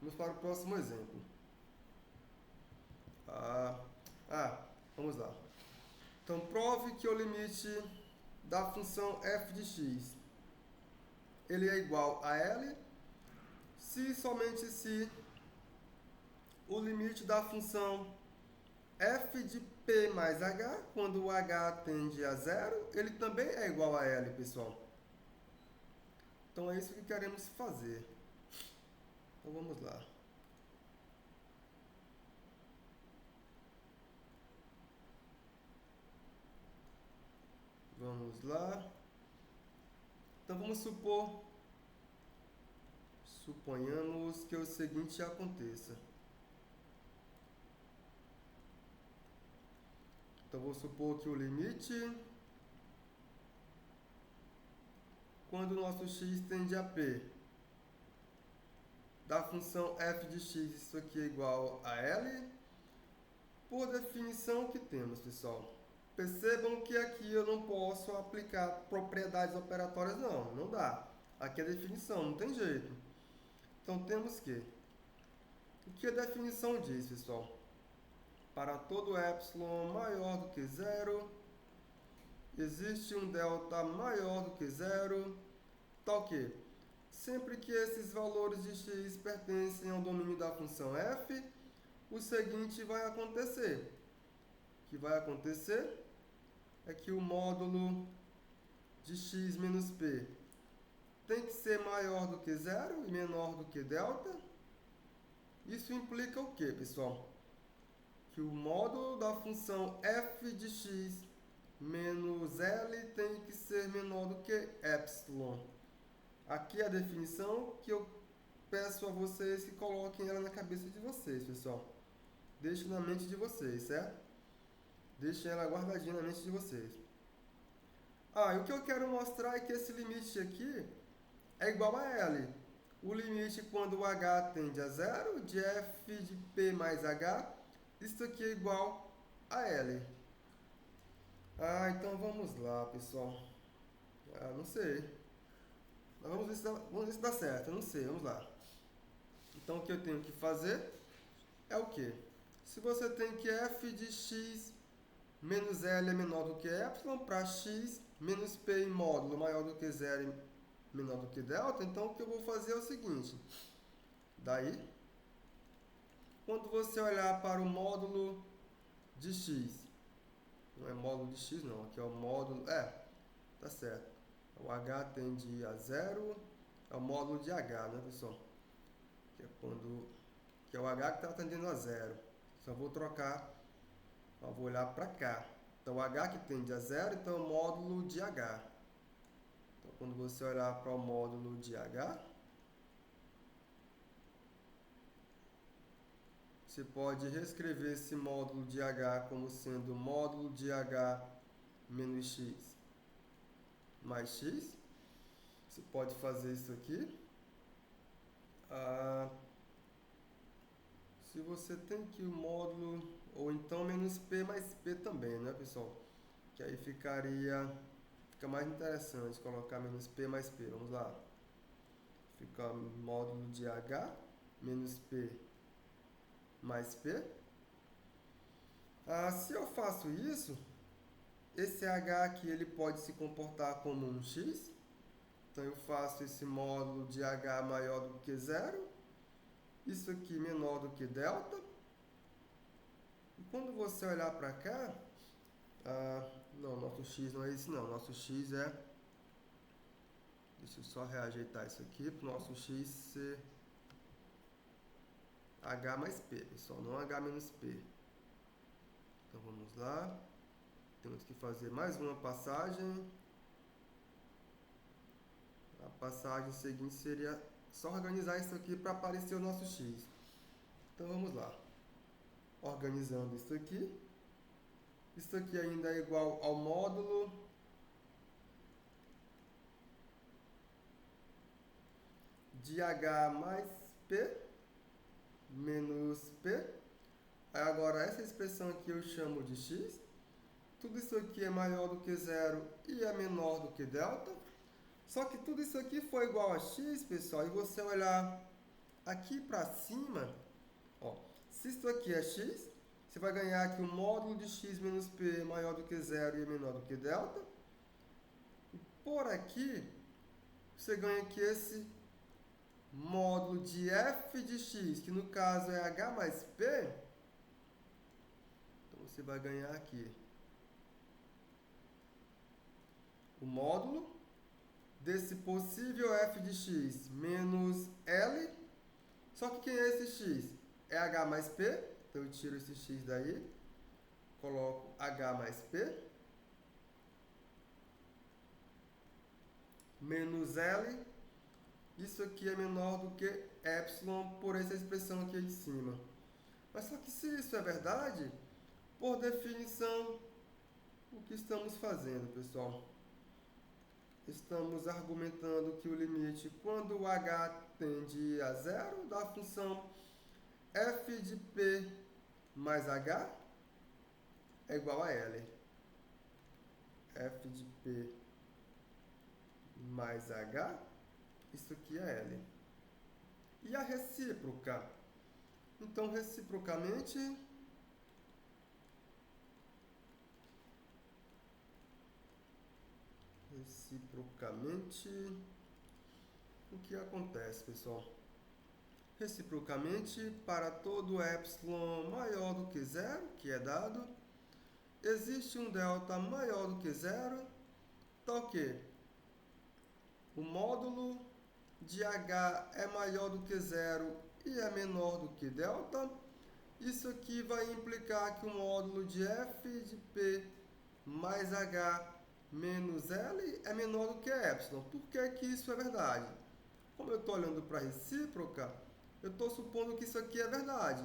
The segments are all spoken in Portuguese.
Vamos para o próximo exemplo. Vamos lá. Então, prove que o limite da função f de x ele é igual a L se e somente se o limite da função f de p mais h, quando o h tende a zero, ele também é igual a L, pessoal. Então é isso que queremos fazer. Então vamos lá. Vamos lá. Então vamos suponhamos que o seguinte aconteça. Então vou supor que o limite, quando o nosso x tende a p, da função f de x, isso aqui é igual a L, por definição que temos, pessoal. Percebam que aqui eu não posso aplicar propriedades operatórias, não dá. Aqui é definição, não tem jeito. Então temos que, o que a definição diz, pessoal? Para todo epsilon maior do que zero, existe um delta maior do que zero, tal que, sempre que esses valores de x pertencem ao domínio da função f, o seguinte vai acontecer. O que vai acontecer é que o módulo de x menos p tem que ser maior do que zero e menor do que delta. Isso implica o que, pessoal? Que o módulo da função f de x menos L tem que ser menor do que epsilon. Aqui é a definição que eu peço a vocês que coloquem ela na cabeça de vocês, pessoal. Deixem na mente de vocês, certo? Deixem ela guardadinha na mente de vocês. E o que eu quero mostrar é que esse limite aqui é igual a L. O limite quando o h tende a zero de f de p mais h, isso aqui é igual a L. Então vamos lá, pessoal. Não sei. Vamos ver se dá certo. Eu não sei, vamos lá. Então o que eu tenho que fazer é o que? Se você tem que f de x menos L é menor do que epsilon, para x menos p em módulo maior do que zero e menor do que delta, então o que eu vou fazer é o seguinte. Daí, quando você olhar para o módulo de x, não é módulo de x não, aqui é o módulo, tá certo. O h tende a zero, é o módulo de h, né, pessoal? Que é o h que está tendendo a zero. Só vou trocar, vou olhar para cá. Então, o h que tende a zero, então é o módulo de h. Então, quando você olhar para o módulo de h, você pode reescrever esse módulo de h como sendo módulo de h menos x mais x. Você pode fazer isso aqui. Se você tem que o módulo, ou então menos p mais p também, né, pessoal? Que aí fica mais interessante colocar menos p mais p. Vamos lá. Fica módulo de h menos p mais p. Se eu faço isso, esse h aqui ele pode se comportar como um x. Então eu faço esse módulo de h maior do que zero. Isso aqui menor do que delta. E quando você olhar para cá, não, nosso x não é esse não. Nosso x é... Deixa eu só reajeitar isso aqui para o nosso x ser h mais p, pessoal, não h menos p. Então vamos lá. Temos que fazer mais uma passagem. A passagem seguinte seria só organizar isso aqui para aparecer o nosso x. Então vamos lá. Organizando isso aqui. Isso aqui ainda é igual ao módulo de h mais p menos p. Agora essa expressão aqui eu chamo de x. Tudo isso aqui é maior do que zero e é menor do que delta. Só que tudo isso aqui foi igual a x, pessoal, e você olhar aqui para cima, ó, se isso aqui é x, você vai ganhar que o módulo de x menos p é maior do que zero e é menor do que delta. E por aqui, você ganha que esse módulo de f de x, que no caso é h mais p, então você vai ganhar aqui o módulo desse possível f de x menos L, só que quem é esse x? É h mais p, então eu tiro esse x daí, coloco h mais p, menos L, isso aqui é menor do que epsilon por essa expressão aqui de cima. Mas só que se isso é verdade, por definição, o que estamos fazendo, pessoal? Estamos argumentando que o limite, quando o h tende a zero, da função f de p mais h é igual a L. F de p mais h, isso aqui é L. E a recíproca? Então, reciprocamente, o que acontece, pessoal? Reciprocamente, para todo epsilon maior do que zero, que é dado, existe um delta maior do que zero, tal que o módulo de h é maior do que zero e é menor do que delta. Isso aqui vai implicar que o módulo de f de p mais h menos L é menor do que epsilon. Por que que isso é verdade? Como eu estou olhando para a recíproca, eu estou supondo que isso aqui é verdade.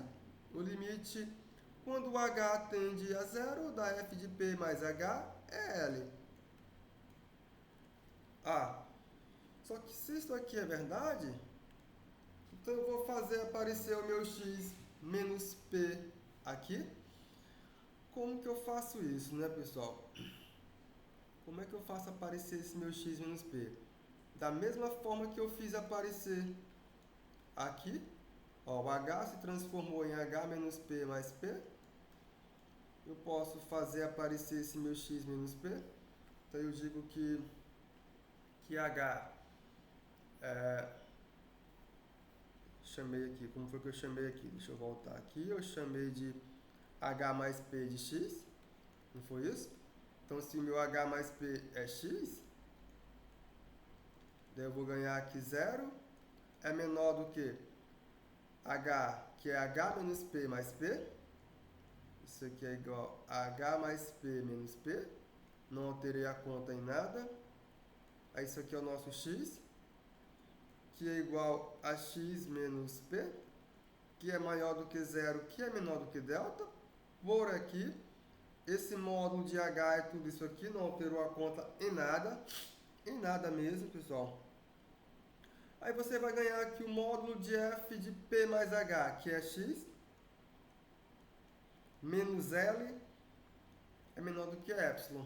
O limite, quando o h tende a zero, da f de p mais h é L. Ah, só que se isso aqui é verdade, então eu vou fazer aparecer o meu x menos p aqui. Como que eu faço isso, né, pessoal? Como é que eu faço aparecer esse meu x menos p? Da mesma forma que eu fiz aparecer aqui, ó, o h se transformou em h menos p mais p. Eu posso fazer aparecer esse meu x menos p. Então eu digo que h chamei aqui, como foi que eu chamei aqui? Deixa eu voltar aqui, eu chamei de h mais p de x, não foi isso? Então se o meu h mais p é x, daí eu vou ganhar aqui 0, é menor do que h, que é h menos p mais p, isso aqui é igual a h mais p menos p, não alterei a conta em nada, aí isso aqui é o nosso x, que é igual a x menos p, que é maior do que zero, que é menor do que delta. Por aqui, esse módulo de h é tudo isso aqui, não alterou a conta em nada mesmo, pessoal. Aí você vai ganhar aqui o módulo de f de p mais h, que é x, menos L, é menor do que epsilon.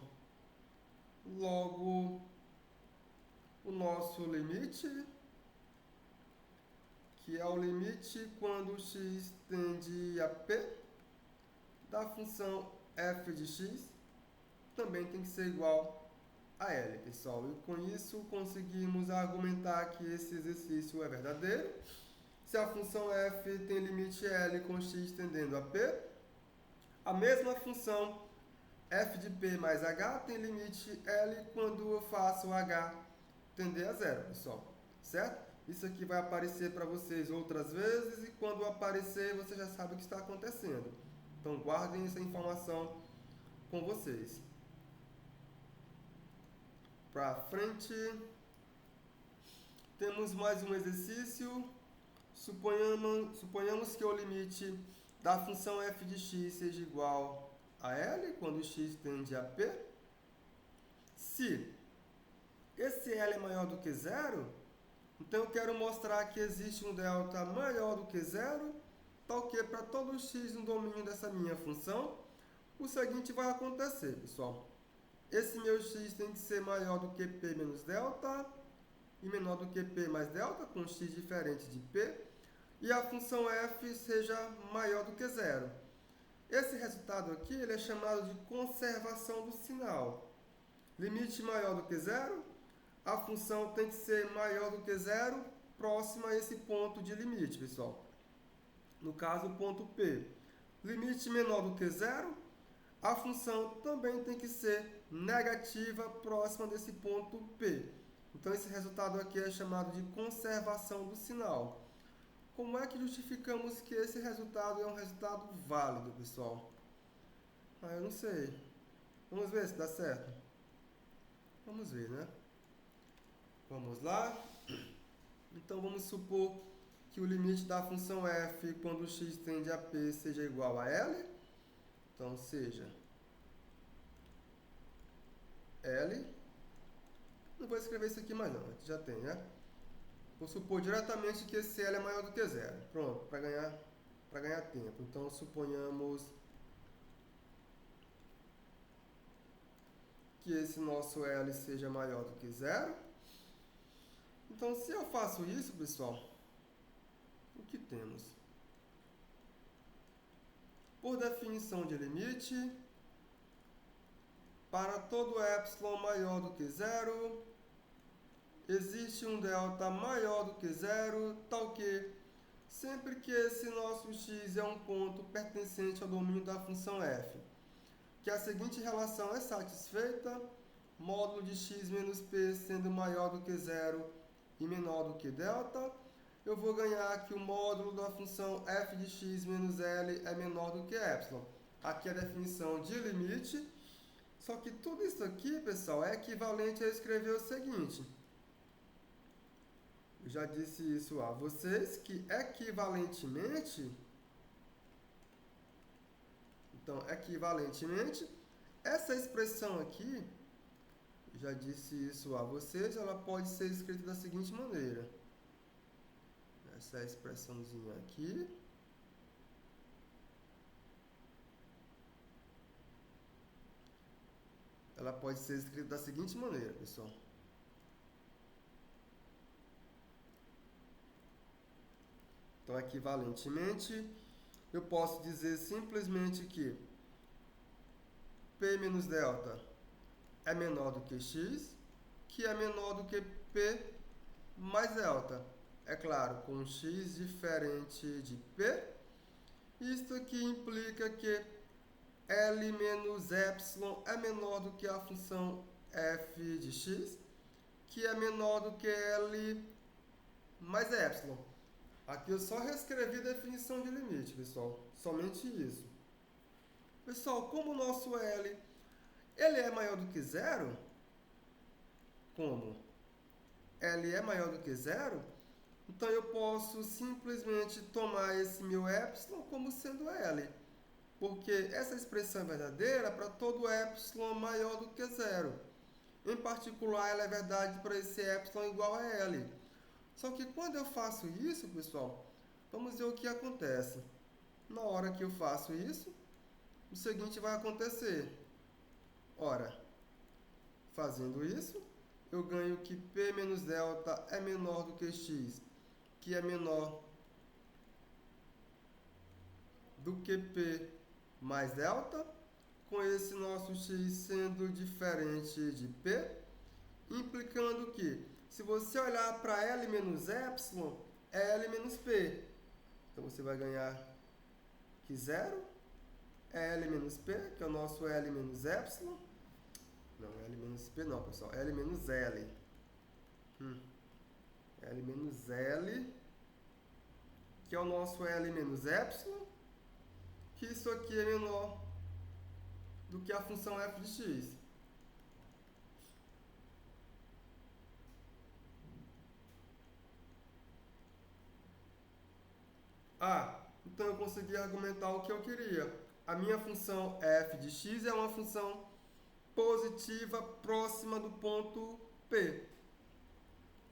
Logo, o nosso limite, que é o limite quando x tende a p, da função f de x, também tem que ser igual a L, pessoal. E com isso conseguimos argumentar que esse exercício é verdadeiro. Se a função f tem limite L com x tendendo a p, a mesma função f de p mais h tem limite L quando eu faço h tender a zero, pessoal. Certo? Isso aqui vai aparecer para vocês outras vezes e quando aparecer você já sabe o que está acontecendo. Então guardem essa informação com vocês. Para frente, temos mais um exercício. Suponhamos que o limite da função f de x seja igual a L, quando x tende a p. Se esse L é maior do que zero, então eu quero mostrar que existe um delta maior do que zero, tal que para todo x no domínio dessa minha função, o seguinte vai acontecer, pessoal. Esse meu x tem que ser maior do que p menos delta e menor do que p mais delta, com x diferente de p. e a função f seja maior do que zero. Esse resultado aqui ele é chamado de conservação do sinal. Limite maior do que zero, a função tem que ser maior do que zero, próxima a esse ponto de limite, pessoal. No caso, o ponto P. Limite menor do que zero, a função também tem que ser negativa, próxima desse ponto P. Então, esse resultado aqui é chamado de conservação do sinal. Como é que justificamos que esse resultado é um resultado válido, pessoal? Eu não sei. Vamos ver se dá certo. Vamos ver, né? Vamos lá. Então, vamos supor que o limite da função f quando x tende a p seja igual a L. Então, seja L. Não vou escrever isso aqui mais não, já tem, né? Vou supor diretamente que esse L é maior do que zero. Pronto, para ganhar tempo. Então, suponhamos que esse nosso L seja maior do que zero. Então, se eu faço isso, pessoal, o que temos? Por definição de limite, para todo epsilon maior do que zero, existe um delta maior do que zero, tal que, sempre que esse nosso x é um ponto pertencente ao domínio da função f, que a seguinte relação é satisfeita, módulo de x menos p sendo maior do que zero e menor do que delta, eu vou ganhar que o módulo da função f de x menos L é menor do que epsilon. Aqui é a definição de limite. Só que tudo isso aqui, pessoal, é equivalente a escrever o seguinte. Eu já disse isso a vocês, que equivalentemente, essa expressão aqui, já disse isso a vocês, ela pode ser escrita da seguinte maneira. Essa é a expressãozinha aqui. Ela pode ser escrita da seguinte maneira, pessoal. Então, equivalentemente, eu posso dizer simplesmente que P menos delta é menor do que x, que é menor do que P mais delta. É claro, com x diferente de P. Isto aqui implica que L menos epsilon é menor do que a função f de x, que é menor do que L mais epsilon. Aqui eu só reescrevi a definição de limite, pessoal. Somente isso. Pessoal, como o nosso L ele é maior do que zero, como L é maior do que zero, então eu posso simplesmente tomar esse meu epsilon como sendo L. Porque essa expressão é verdadeira para todo epsilon maior do que zero. Em particular, ela é verdade para esse epsilon igual a L. Só que quando eu faço isso, pessoal, vamos ver o que acontece. Na hora que eu faço isso, o seguinte vai acontecer. Ora, fazendo isso, eu ganho que P menos delta é menor do que x, que é menor do que P mais delta, com esse nosso x sendo diferente de P, implicando que, se você olhar para L menos epsilon, é L menos P. Então, você vai ganhar que zero é L menos P, que é o nosso L menos epsilon. Não, L menos P não, pessoal. L menos L. L menos L, que é o nosso L menos epsilon, que isso aqui é menor do que a função f de x. Então eu consegui argumentar o que eu queria. A minha função f de x é uma função positiva próxima do ponto P,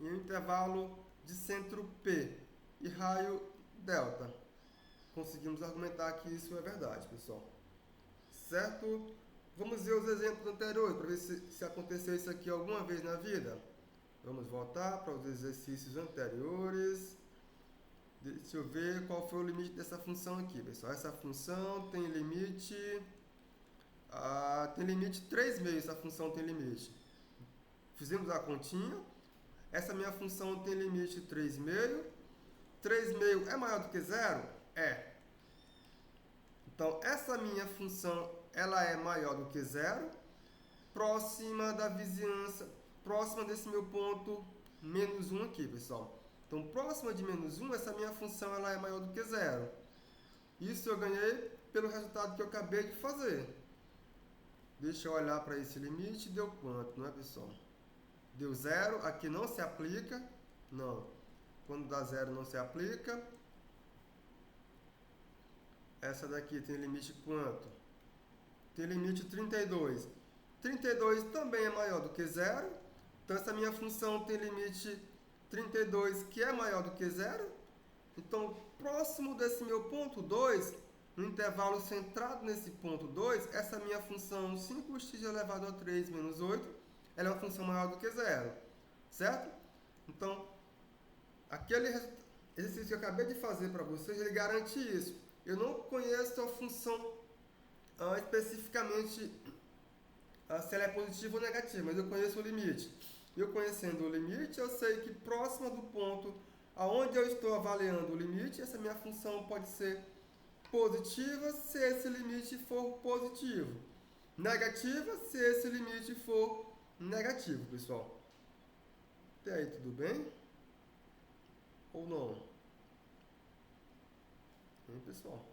em um intervalo de centro P e raio delta. Conseguimos argumentar que isso é verdade, pessoal. Certo? Vamos ver os exemplos anteriores para ver se aconteceu isso aqui alguma vez na vida. Vamos voltar para os exercícios anteriores. Deixa eu ver qual foi o limite dessa função aqui, pessoal. Essa função tem limite... tem limite 3,5, essa função tem limite. Fizemos a continha. Essa minha função tem limite 3,5. 3,5 é maior do que zero? É. Então, essa minha função, ela é maior do que zero, próxima da vizinhança, próxima desse meu ponto menos 1 aqui, pessoal. Então, próxima de menos 1, essa minha função ela é maior do que zero. Isso eu ganhei pelo resultado que eu acabei de fazer. Deixa eu olhar para esse limite, deu quanto, não é, pessoal? Deu zero, aqui não se aplica, não. Quando dá zero não se aplica. Essa daqui tem limite quanto? Tem limite 32. 32 também é maior do que zero. Então, essa minha função tem limite 32, que é maior do que zero. Então, próximo desse meu ponto 2, no intervalo centrado nesse ponto 2, essa minha função 5x elevado a 3 menos 8, ela é uma função maior do que zero. Certo? Então, aquele exercício que eu acabei de fazer para vocês, ele garante isso. Eu não conheço a função especificamente se ela é positiva ou negativa, mas eu conheço o limite. Eu conhecendo o limite, eu sei que próxima do ponto aonde eu estou avaliando o limite, essa minha função pode ser positiva se esse limite for positivo. Negativa se esse limite for negativo, pessoal. Até aí, tudo bem? Ou não? Hein, pessoal?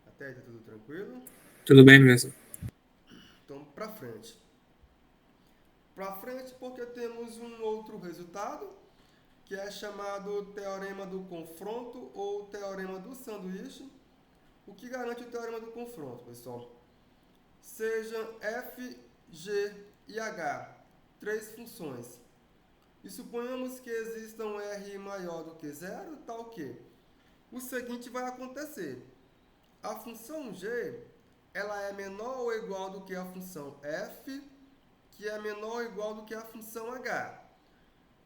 Até aí, tá tudo tranquilo? Tudo bem, mesmo. Então, para frente. Para frente porque temos um outro resultado, que é chamado teorema do confronto ou teorema do sanduíche. O que garante o teorema do confronto, pessoal? Sejam f, g e h, três funções. E suponhamos que exista um r maior do que zero, tal que o seguinte vai acontecer. A função g, ela é menor ou igual do que a função f, que é menor ou igual do que a função h.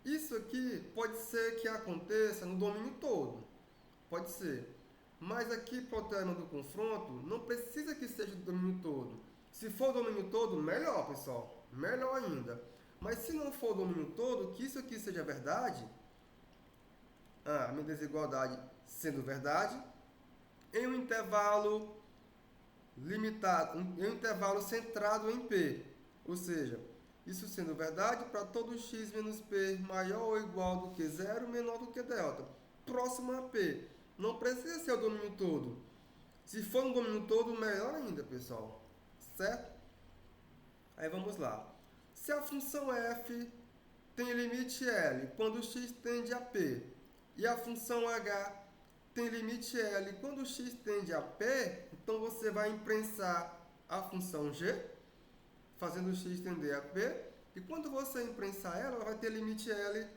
Isso aqui pode ser que aconteça no domínio todo. Pode ser. Mas aqui para o teorema do confronto, não precisa que seja do domínio todo. Se for o domínio todo, melhor, pessoal. Melhor ainda. Mas se não for o domínio todo, que isso aqui seja verdade, a minha desigualdade sendo verdade, em um intervalo limitado, em um intervalo centrado em P. Ou seja, isso sendo verdade para todo x menos P maior ou igual do que zero, menor do que delta. Próximo a P. Não precisa ser o domínio todo. Se for no domínio todo, melhor ainda, pessoal. Certo? Aí vamos lá. Se a função f tem limite L quando x tende a P e a função h tem limite L quando x tende a P, então você vai imprensar a função g, fazendo x tender a P, e quando você imprensar ela, ela vai ter limite L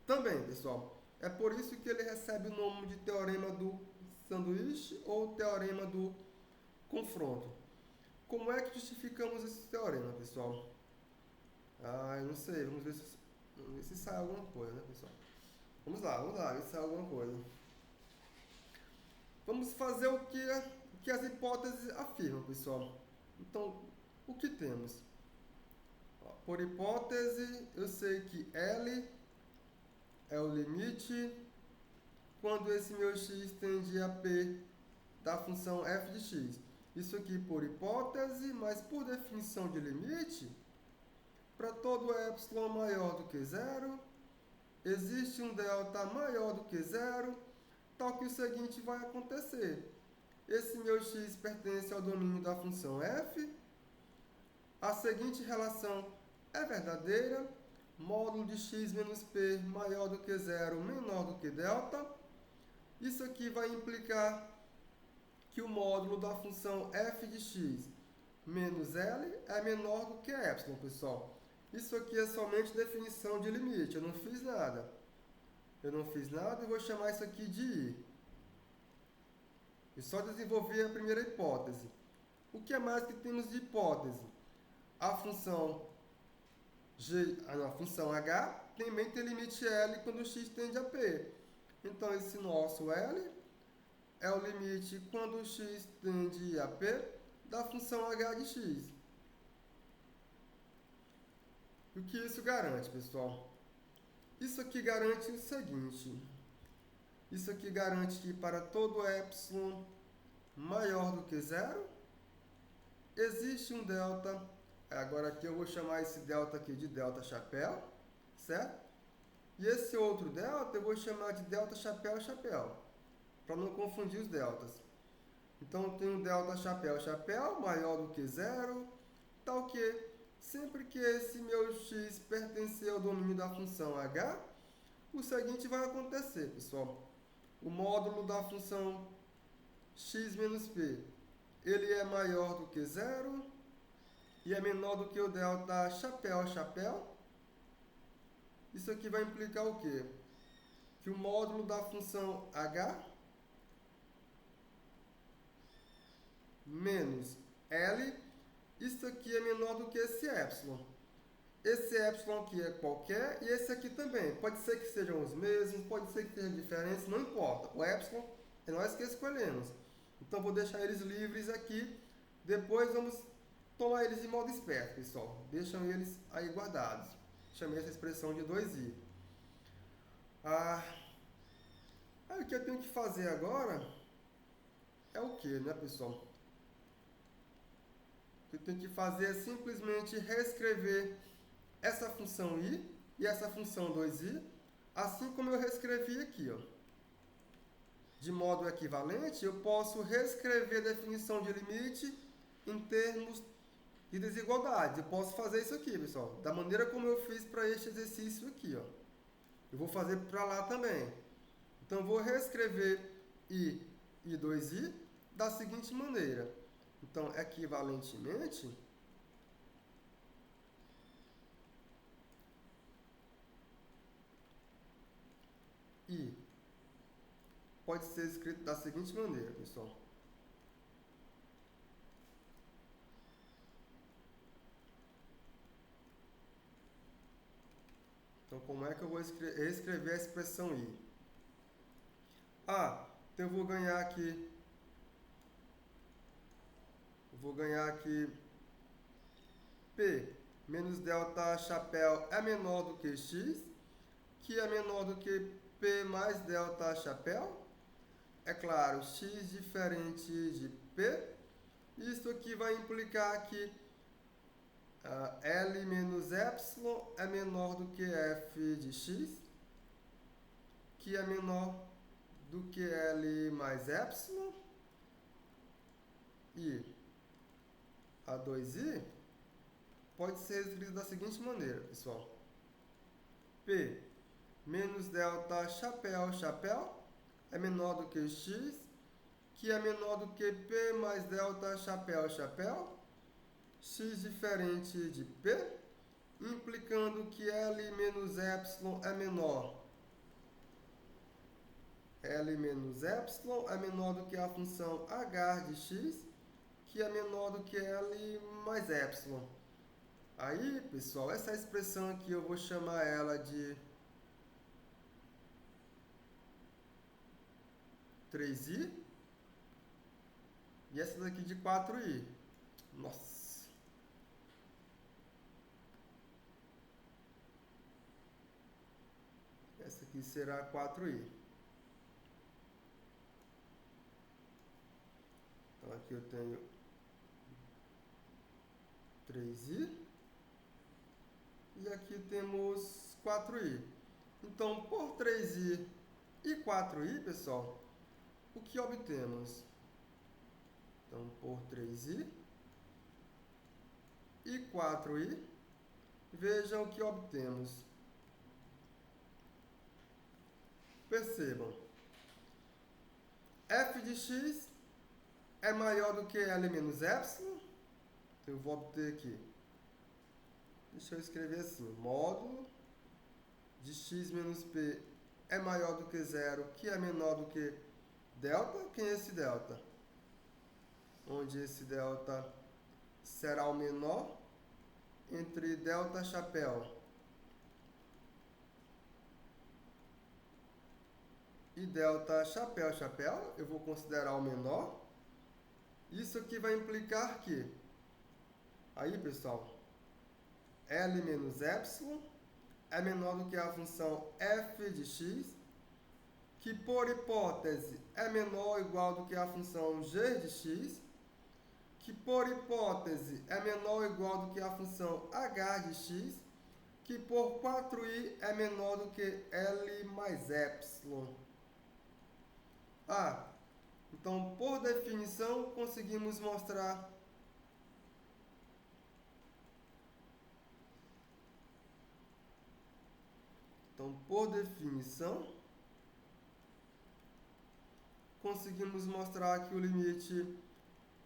também, pessoal. É por isso que ele recebe o nome de teorema do sanduíche ou teorema do confronto. Como é que justificamos esse teorema, pessoal? Eu não sei, vamos ver se sai alguma coisa, né, pessoal? Vamos lá, ver se sai alguma coisa. Vamos fazer o que as hipóteses afirmam, pessoal. Então, o que temos? Por hipótese, eu sei que L é o limite quando esse meu x tende a P da função f de x. Isso aqui por hipótese, mas por definição de limite, para todo epsilon maior do que zero, existe um delta maior do que zero, tal que o seguinte vai acontecer. Esse meu x pertence ao domínio da função f. A seguinte relação é verdadeira. Módulo de x menos p maior do que zero, menor do que delta. Isso aqui vai implicar que o módulo da função f de x menos L é menor do que epsilon, pessoal. Isso aqui é somente definição de limite, eu não fiz nada. Eu não fiz nada e vou chamar isso aqui de I. E só desenvolvi a primeira hipótese. O que é mais que temos de hipótese? A função a função h também tem limite L quando x tende a P. Então, esse nosso L é o limite quando x tende a P da função h de x. O que isso garante, pessoal? Isso aqui garante o seguinte. Isso aqui garante que para todo epsilon maior do que zero, existe um delta. Agora aqui eu vou chamar esse delta aqui de delta chapéu, certo? E esse outro delta eu vou chamar de delta chapéu chapéu, para não confundir os deltas. Então tem um delta chapéu chapéu maior do que zero, tal que sempre que esse meu x pertencer ao domínio da função h, o seguinte vai acontecer, pessoal. O módulo da função x menos p, ele é maior do que zero e é menor do que o delta chapéu chapéu. Isso aqui vai implicar o quê? Que o módulo da função h menos L, isso aqui é menor do que esse epsilon. Esse epsilon aqui é qualquer e esse aqui também. Pode ser que sejam os mesmos, pode ser que tenham diferenças, não importa. O epsilon é nós que escolhemos. Então, vou deixar eles livres aqui. Depois, vamos tomar eles de modo esperto, pessoal. Deixam eles aí guardados. Chamei essa expressão de 2i. O que eu tenho que fazer agora é o que, né, pessoal? O que eu tenho que fazer é simplesmente reescrever essa função i e essa função 2i, assim como eu reescrevi aqui, ó. De modo equivalente, eu posso reescrever a definição de limite em termos de desigualdade. Eu posso fazer isso aqui, pessoal, da maneira como eu fiz para este exercício aqui, ó. Eu vou fazer para lá também. Então, eu vou reescrever i e 2i da seguinte maneira. Então, equivalentemente, i pode ser escrito da seguinte maneira, pessoal. Então, como é que eu vou reescrever a expressão i? Então eu vou ganhar aqui P menos delta chapéu é menor do que x, que é menor do que P mais delta chapéu. É claro, x diferente de P. Isso aqui vai implicar que L menos epsilon é menor do que f de x, que é menor do que L mais epsilon. E a 2i pode ser escrito da seguinte maneira, pessoal. P menos delta chapéu chapéu é menor do que x, que é menor do que P mais delta chapéu chapéu, x diferente de P, implicando que L menos epsilon é menor. L menos epsilon é menor do que a função h de x, que é menor do que L mais epsilon. Aí, pessoal, essa expressão aqui eu vou chamar ela de 3i e essa daqui de 4i. Nossa! Essa aqui será 4i. Então, aqui eu tenho 3i e aqui temos 4i. Então, por 3i e 4i, pessoal, o que obtemos? Então, por 3i e 4i, vejam o que obtemos. Percebam, f de x é maior do que L menos epsilon. Eu vou obter aqui. Deixa eu escrever assim, módulo de x menos p é maior do que zero, que é menor do que delta. Quem é esse delta? Onde esse delta será o menor entre delta chapéu e delta chapéu chapéu, eu vou considerar o menor. Isso aqui vai implicar que, aí pessoal, L menos epsilon é menor do que a função f de x, que por hipótese é menor ou igual do que a função g de x, que por hipótese é menor ou igual do que a função h de x, que por 4i é menor do que L mais epsilon. Então, por definição, conseguimos mostrar que o limite,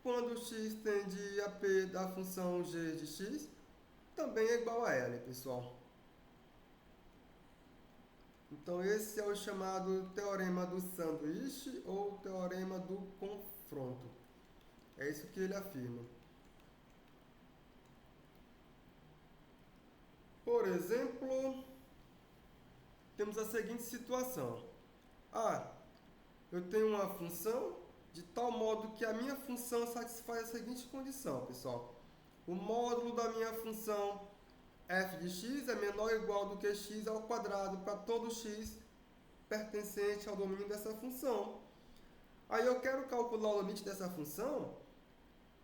quando x tende a p da função g de x, também é igual a L, pessoal. Então, esse é o chamado teorema do sanduíche ou teorema do confronto. É isso que ele afirma. Por exemplo, temos a seguinte situação. Eu tenho uma função de tal modo que a minha função satisfaz a seguinte condição, pessoal. O módulo da minha função f de x é menor ou igual do que x ao quadrado para todo x pertencente ao domínio dessa função. Aí eu quero calcular o limite dessa função.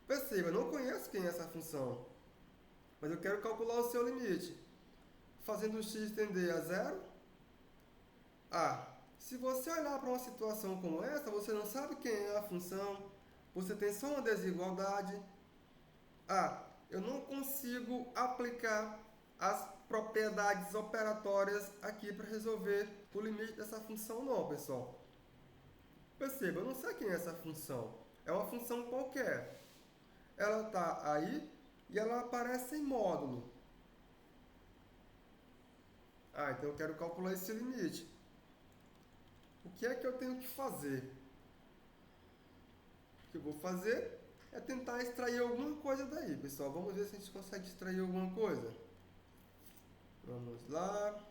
Perceba, eu não conheço quem é essa função, mas eu quero calcular o seu limite. Fazendo x tender a zero. Se você olhar para uma situação como essa, você não sabe quem é a função, você tem só uma desigualdade. Eu não consigo aplicar as propriedades operatórias aqui para resolver o limite dessa função não, pessoal. Perceba, eu não sei quem é essa função. É uma função qualquer. Ela está aí e ela aparece em módulo. Então eu quero calcular esse limite. O que é que eu tenho que fazer? O que eu vou fazer é tentar extrair alguma coisa daí, pessoal. Vamos ver se a gente consegue extrair alguma coisa. Vamos lá.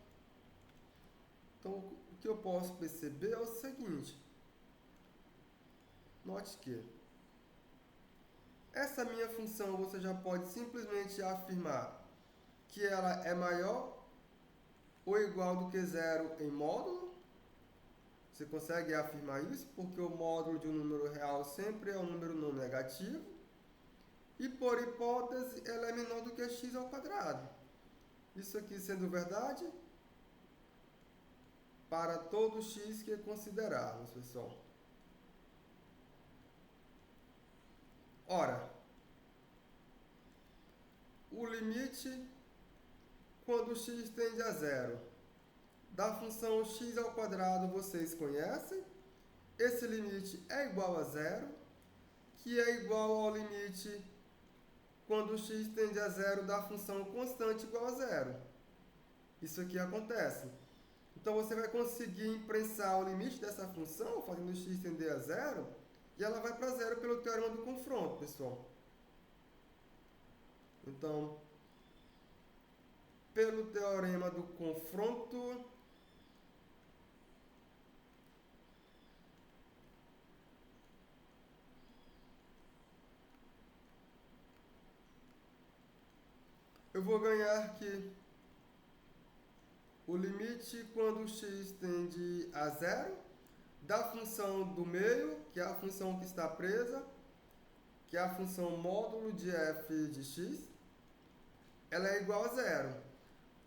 Então, o que eu posso perceber é o seguinte. Note que essa minha função você já pode simplesmente afirmar que ela é maior ou igual do que zero em módulo. Você consegue afirmar isso porque o módulo de um número real sempre é um número não negativo. E por hipótese, ela é menor do que x ao quadrado. Isso aqui sendo verdade para todo x que considerarmos, pessoal. Ora, o limite quando x tende a zero da função x ao quadrado vocês conhecem. Esse limite é igual a zero, que é igual ao limite quando x tende a zero da função constante igual a zero. Isso aqui acontece. Então, você vai conseguir imprensar o limite dessa função, fazendo x tender a zero, e ela vai para zero pelo teorema do confronto, pessoal. Então, pelo teorema do confronto, eu vou ganhar que o limite quando x tende a zero da função do meio, que é a função que está presa, que é a função módulo de f de x, ela é igual a zero.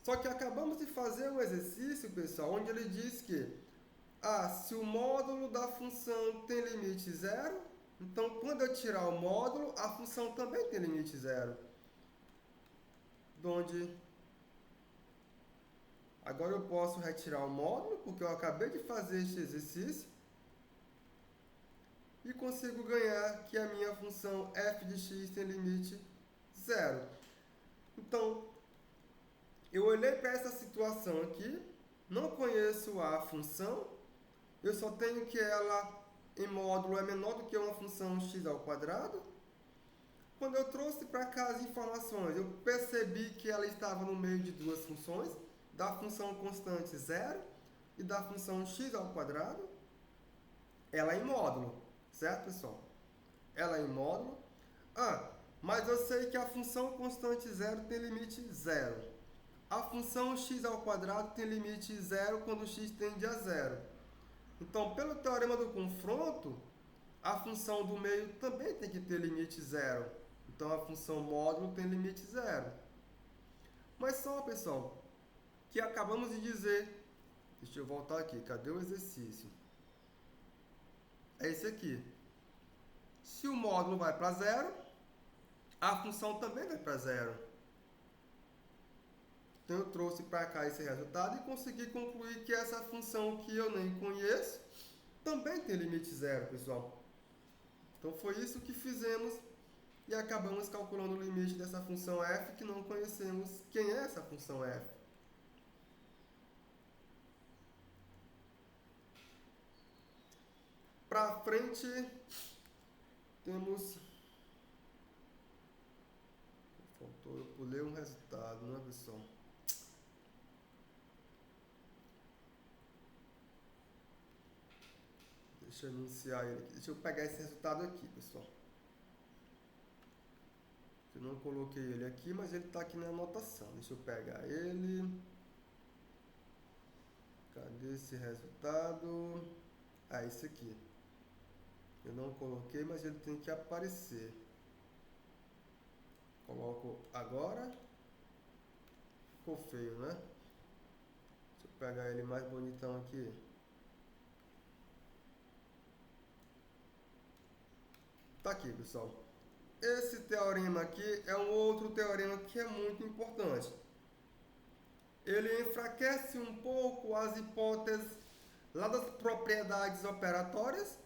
Só que acabamos de fazer um exercício, pessoal, onde ele diz que se o módulo da função tem limite zero, então quando eu tirar o módulo, a função também tem limite zero. Agora eu posso retirar o módulo, porque eu acabei de fazer este exercício, e consigo ganhar que a minha função f de x tem limite zero. Então, eu olhei para essa situação aqui, não conheço a função, eu só tenho que ela em módulo é menor do que uma função x ao quadrado. quando eu trouxe para cá as informações, eu percebi que ela estava no meio de duas funções, da função constante zero e da função x ao quadrado. Ela é em módulo, certo, pessoal? Ela é em módulo. Mas eu sei que a função constante zero tem limite zero. A função x ao quadrado tem limite zero quando x tende a zero. Então, pelo teorema do confronto, a função do meio também tem que ter limite zero. Então, a função módulo tem limite zero. Mas só, pessoal, que acabamos de dizer... Deixa eu voltar aqui. Cadê o exercício? É esse aqui. Se o módulo vai para zero, a função também vai para zero. Então, eu trouxe para cá esse resultado e consegui concluir que essa função que eu nem conheço também tem limite zero, pessoal. Então, foi isso que fizemos e acabamos calculando o limite dessa função f que não conhecemos quem é essa função f. Para frente, temos... Faltou, eu pulei um resultado, né, pessoal? Deixa eu iniciar ele aqui. Deixa eu pegar esse resultado aqui, pessoal. Eu não coloquei ele aqui, mas ele está aqui na anotação. Deixa eu pegar ele. Cadê esse resultado? Esse aqui. Eu não coloquei, mas ele tem que aparecer. Coloco agora. Ficou feio, né? Deixa eu pegar ele mais bonitão aqui. Tá aqui, pessoal. Esse teorema aqui é um outro teorema que é muito importante. Ele enfraquece um pouco as hipóteses lá das propriedades operatórias.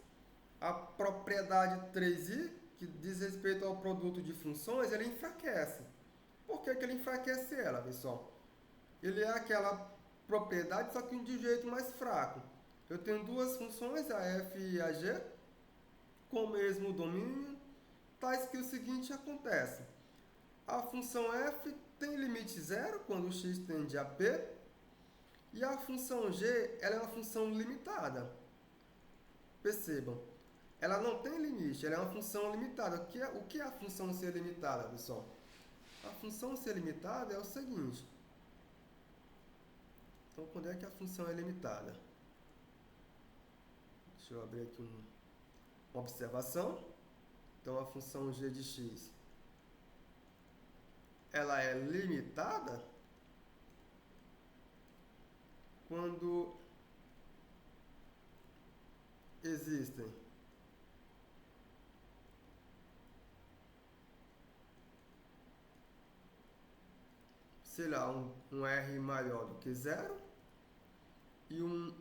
A propriedade 3i, que diz respeito ao produto de funções, ele enfraquece. Por que ele enfraquece ela, pessoal? Ele é aquela propriedade, só que de um jeito mais fraco. Eu tenho duas funções, a f e a g, com o mesmo domínio, tais que o seguinte acontece. A função f tem limite zero quando x tende a p, e a função g ela é uma função limitada. Percebam, ela não tem limite, ela é uma função limitada. O que é a função ser limitada, pessoal? A função ser limitada é o seguinte. Então, quando é que a função é limitada? Deixa eu abrir aqui uma observação. Então, a função g de x, ela é limitada quando existem sei lá, um R maior do que zero e um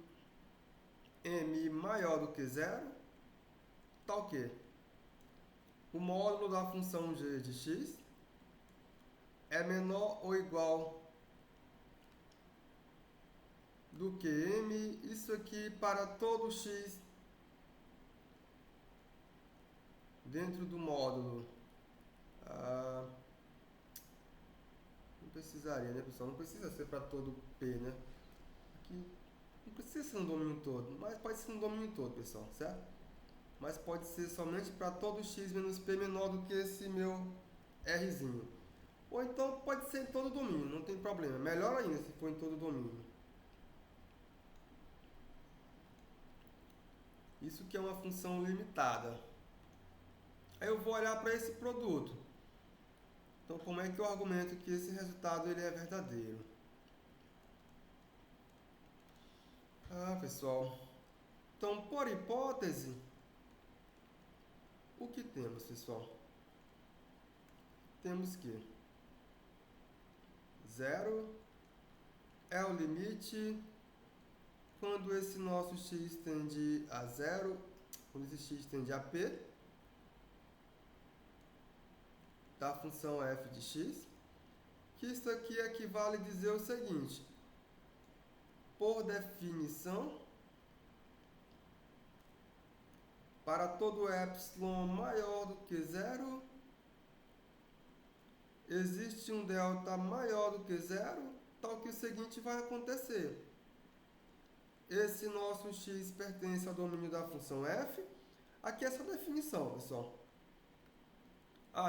M maior do que zero, tá o quê? O módulo da função g de x é menor ou igual do que M, isso aqui para todo x dentro do módulo. Não precisaria, né, pessoal? Não precisa ser para todo P, né? Aqui não precisa ser no domínio todo, mas pode ser no domínio todo, pessoal, certo? Mas pode ser somente para todo x menos P menor do que esse meu Rzinho. Ou então pode ser em todo o domínio, não tem problema. Melhor ainda se for em todo o domínio. Isso que é uma função limitada. Aí eu vou olhar para esse produto. Então, como é que eu argumento que esse resultado ele é verdadeiro? Pessoal. Então, por hipótese, o que temos, pessoal? Temos que 0 é o limite quando esse nosso x tende a 0, quando esse x tende a p, da função f de x, que isso aqui equivale a dizer o seguinte: por definição, para todo epsilon maior do que zero, existe um delta maior do que zero, tal que o seguinte vai acontecer. Esse nosso x pertence ao domínio da função f. Aqui é só definição, pessoal.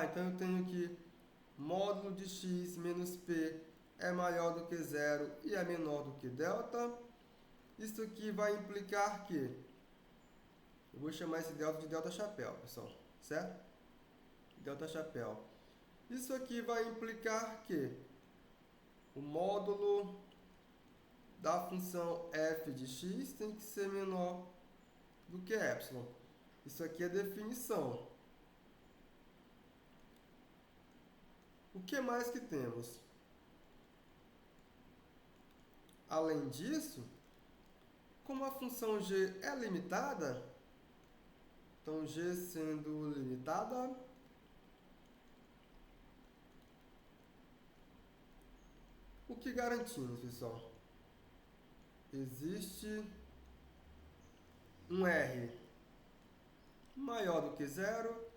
Então eu tenho que módulo de x menos p é maior do que zero e é menor do que delta. Isso aqui vai implicar que... eu vou chamar esse delta de delta chapéu, pessoal. Certo? Delta chapéu. Isso aqui vai implicar que o módulo da função f de x tem que ser menor do que epsilon. Isso aqui é definição. O que mais que temos? Além disso, como a função g é limitada, então g sendo limitada, o que garantimos, pessoal? Existe um r maior do que zero.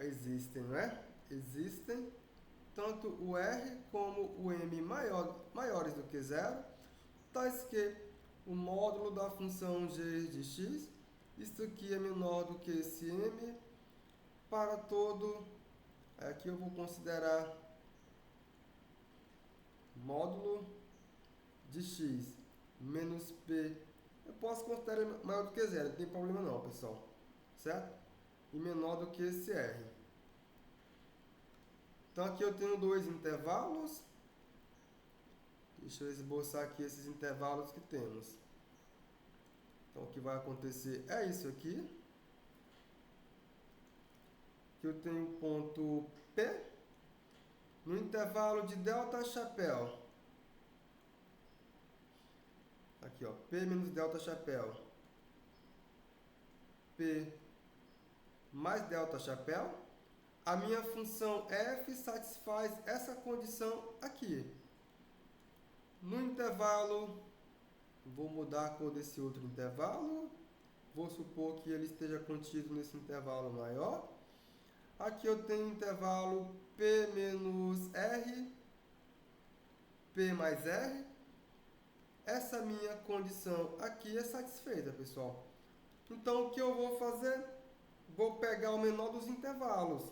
Existem, não é? Existem tanto o r como o m maiores do que zero, tais que o módulo da função g de x, isto aqui é menor do que esse m para todo, aqui eu vou considerar módulo de x menos p, eu posso considerar maior do que zero, não tem problema não, pessoal, certo? E menor do que esse r. Então aqui eu tenho dois intervalos. Deixa eu esboçar aqui esses intervalos que temos. Então o que vai acontecer é isso aqui. Que eu tenho um ponto P no intervalo de delta chapéu. Aqui, ó, P menos delta chapéu. P mais delta chapéu. A minha função f satisfaz essa condição aqui. No intervalo, vou mudar a cor desse outro intervalo. Vou supor que ele esteja contido nesse intervalo maior. Aqui eu tenho intervalo P menos R, P mais R. Essa minha condição aqui é satisfeita, pessoal. Então, o que eu vou fazer? Vou pegar o menor dos intervalos.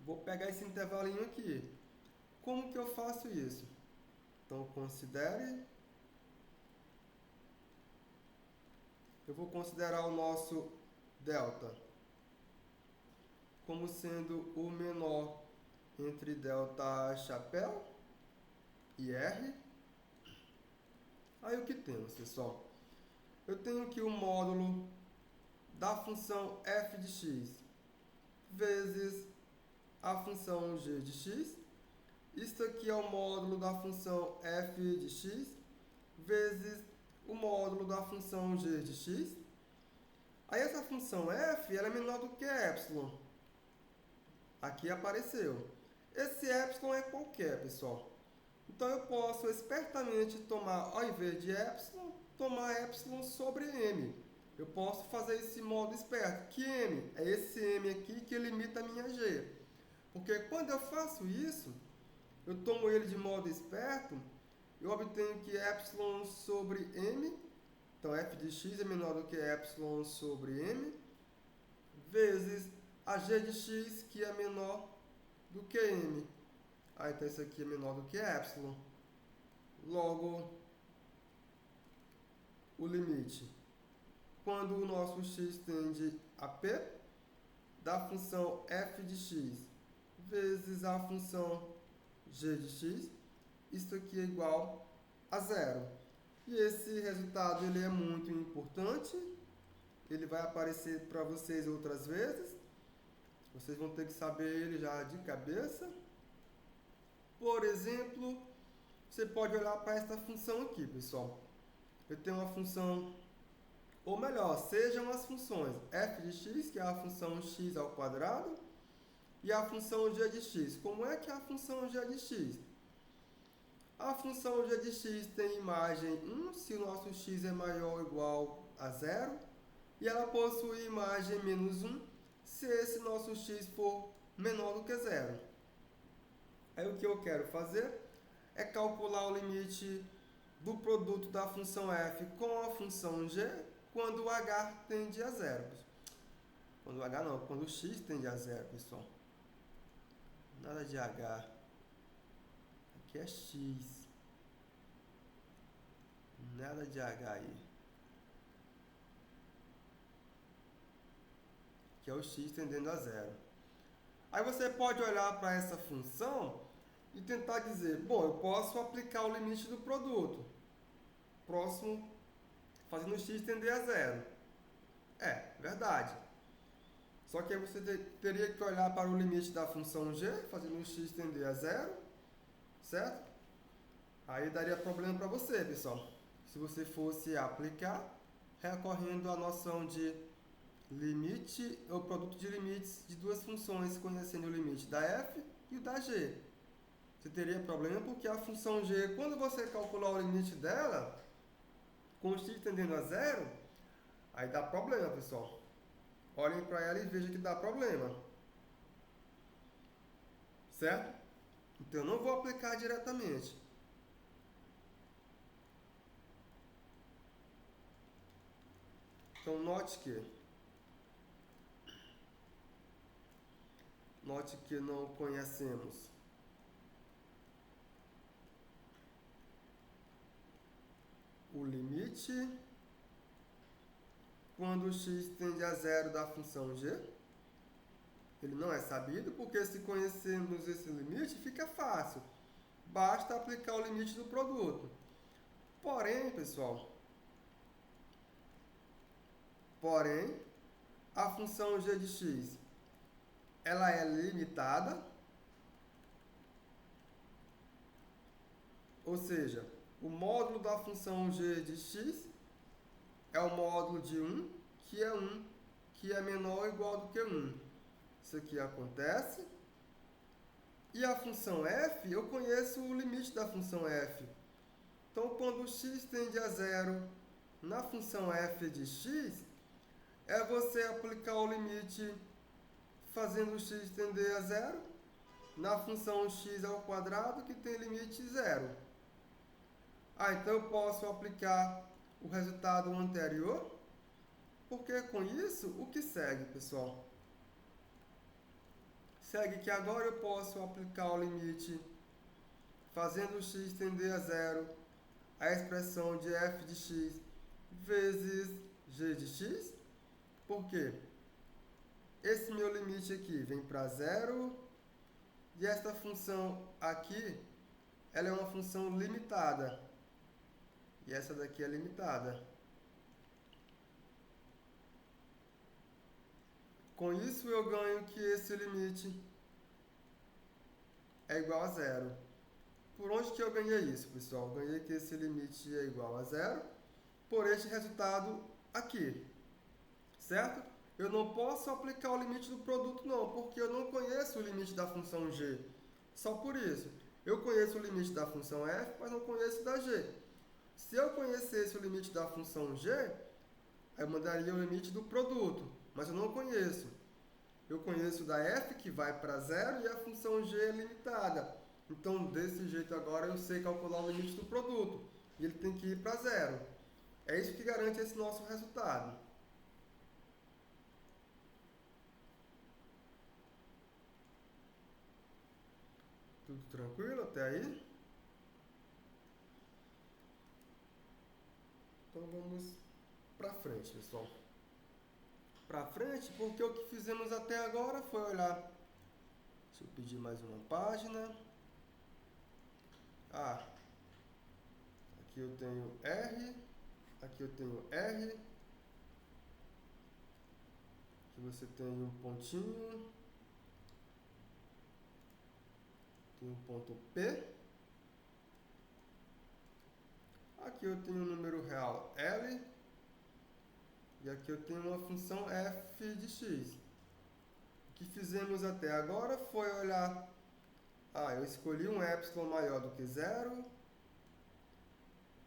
Vou pegar esse intervalinho aqui. Como que eu faço isso? Então, considere. Eu vou considerar o nosso delta como sendo o menor entre delta chapéu e R. Aí o que temos, pessoal? Eu tenho aqui o módulo da função f de x vezes a função g de x. Isto aqui é o módulo da função f de x vezes o módulo da função g de x. Aí essa função f ela é menor do que epsilon. Aqui apareceu. Esse epsilon é qualquer, pessoal. Então eu posso espertamente tomar, ao invés de epsilon, tomar epsilon sobre m. Eu posso fazer esse modo esperto. Que m? É esse m aqui que limita a minha g. Porque quando eu faço isso, eu tomo ele de modo esperto, eu obtenho que epsilon sobre m, então f de x é menor do que epsilon sobre m, vezes a g de x, que é menor do que m. Então isso aqui é menor do que epsilon. Logo, o limite. Quando o nosso x tende a p, da função f de x vezes a função g de x, isso aqui é igual a zero. E esse resultado ele é muito importante. Ele vai aparecer para vocês outras vezes. Vocês vão ter que saber ele já de cabeça. Por exemplo, você pode olhar para esta função aqui, pessoal. Eu tenho uma função, ou melhor, sejam as funções f de x, que é a função x ao quadrado, e a função g de x. Como é que é a função g de x? A função g de x tem imagem 1, se o nosso x é maior ou igual a zero, e ela possui imagem menos 1, se esse nosso x for menor do que zero. Aí o que eu quero fazer é calcular o limite do produto da função f com a função g quando o h tende a zero. Quando o h não, quando o x tende a zero, pessoal. Nada de h. Aqui é x. Nada de h aí. Que é o x tendendo a zero. Aí você pode olhar para essa função e tentar dizer, bom, eu posso aplicar o limite do produto. Próximo, fazendo o x tender a zero. É, verdade. Só que aí você teria que olhar para o limite da função g, fazendo o x tender a zero, certo? Aí daria problema para você, pessoal. Se você fosse aplicar, recorrendo à noção de limite, ou produto de limites de duas funções, conhecendo o limite da f e o da g. Você teria problema porque a função g, quando você calcular o limite dela, com o x tendendo a zero, aí dá problema, pessoal. Olhem para ela e vejam que dá problema. Certo? Então eu não vou aplicar diretamente. Então note que não conhecemos o limite quando x tende a zero da função g. Ele não é sabido, porque se conhecermos esse limite, fica fácil. Basta aplicar o limite do produto. Porém, pessoal, a função g de x, ela é limitada, ou seja, o módulo da função g de x é o módulo de 1, que é menor ou igual do que 1. Isso aqui acontece. E a função f, eu conheço o limite da função f. Então, quando x tende a zero na função f de x, é você aplicar o limite fazendo o x tender a zero na função x ao quadrado, que tem limite zero. Então eu posso aplicar o resultado anterior, porque com isso, o que segue, pessoal? Segue que agora eu posso aplicar o limite fazendo o x tender a zero, a expressão de f de x vezes g de x. Por quê? Esse meu limite aqui vem para zero e esta função aqui, ela é uma função limitada. E essa daqui é limitada. Com isso eu ganho que esse limite é igual a zero. Por onde que eu ganhei isso, pessoal? Ganhei que esse limite é igual a zero por este resultado aqui. Certo? Eu não posso aplicar o limite do produto não, porque eu não conheço o limite da função g. Só por isso. Eu conheço o limite da função f, mas não conheço da g. Se eu conhecesse o limite da função g, eu mandaria o limite do produto, mas eu não conheço. Eu conheço da f, que vai para zero, e a função g é limitada. Então, desse jeito agora, eu sei calcular o limite do produto. E ele tem que ir para zero. É isso que garante esse nosso resultado. Tudo tranquilo até aí? Então vamos para frente, pessoal. Para frente, porque o que fizemos até agora foi olhar. Deixa eu pedir mais uma página. Aqui eu tenho R. Aqui eu tenho R. Aqui você tem um pontinho. Tem um ponto P. Aqui eu tenho um número real L. E aqui eu tenho uma função f de x. O que fizemos até agora foi olhar. Eu escolhi um epsilon maior do que zero.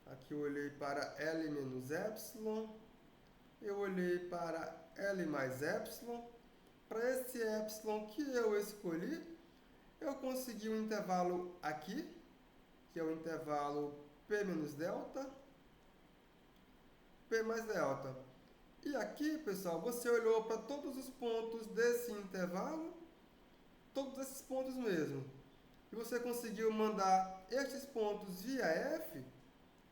Aqui eu olhei para L menos epsilon. Eu olhei para L mais epsilon. para esse epsilon que eu escolhi, eu consegui um intervalo aqui, que é o intervalo P menos delta, P mais delta. E aqui, pessoal, você olhou para todos os pontos desse intervalo, todos esses pontos mesmo. E você conseguiu mandar estes pontos via F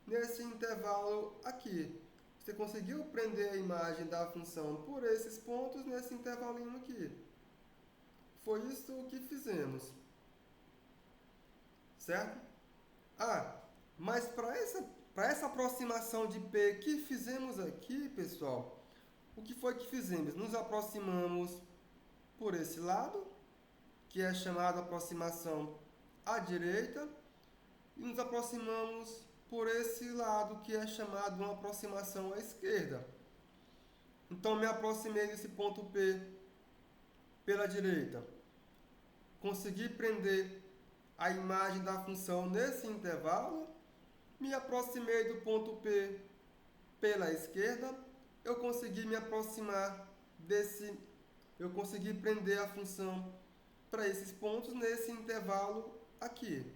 nesse intervalo aqui. Você conseguiu prender a imagem da função por esses pontos nesse intervalinho aqui. Foi isso que fizemos. Certo? Mas para essa aproximação de P que fizemos aqui, pessoal, o que foi que fizemos? Nos aproximamos por esse lado, que é chamada aproximação à direita, e nos aproximamos por esse lado, que é chamado uma aproximação à esquerda. Então, me aproximei desse ponto P pela direita. Consegui prender a imagem da função nesse intervalo. Me aproximei do ponto P pela esquerda. Eu consegui me aproximar desse... Eu consegui prender a função para esses pontos nesse intervalo aqui.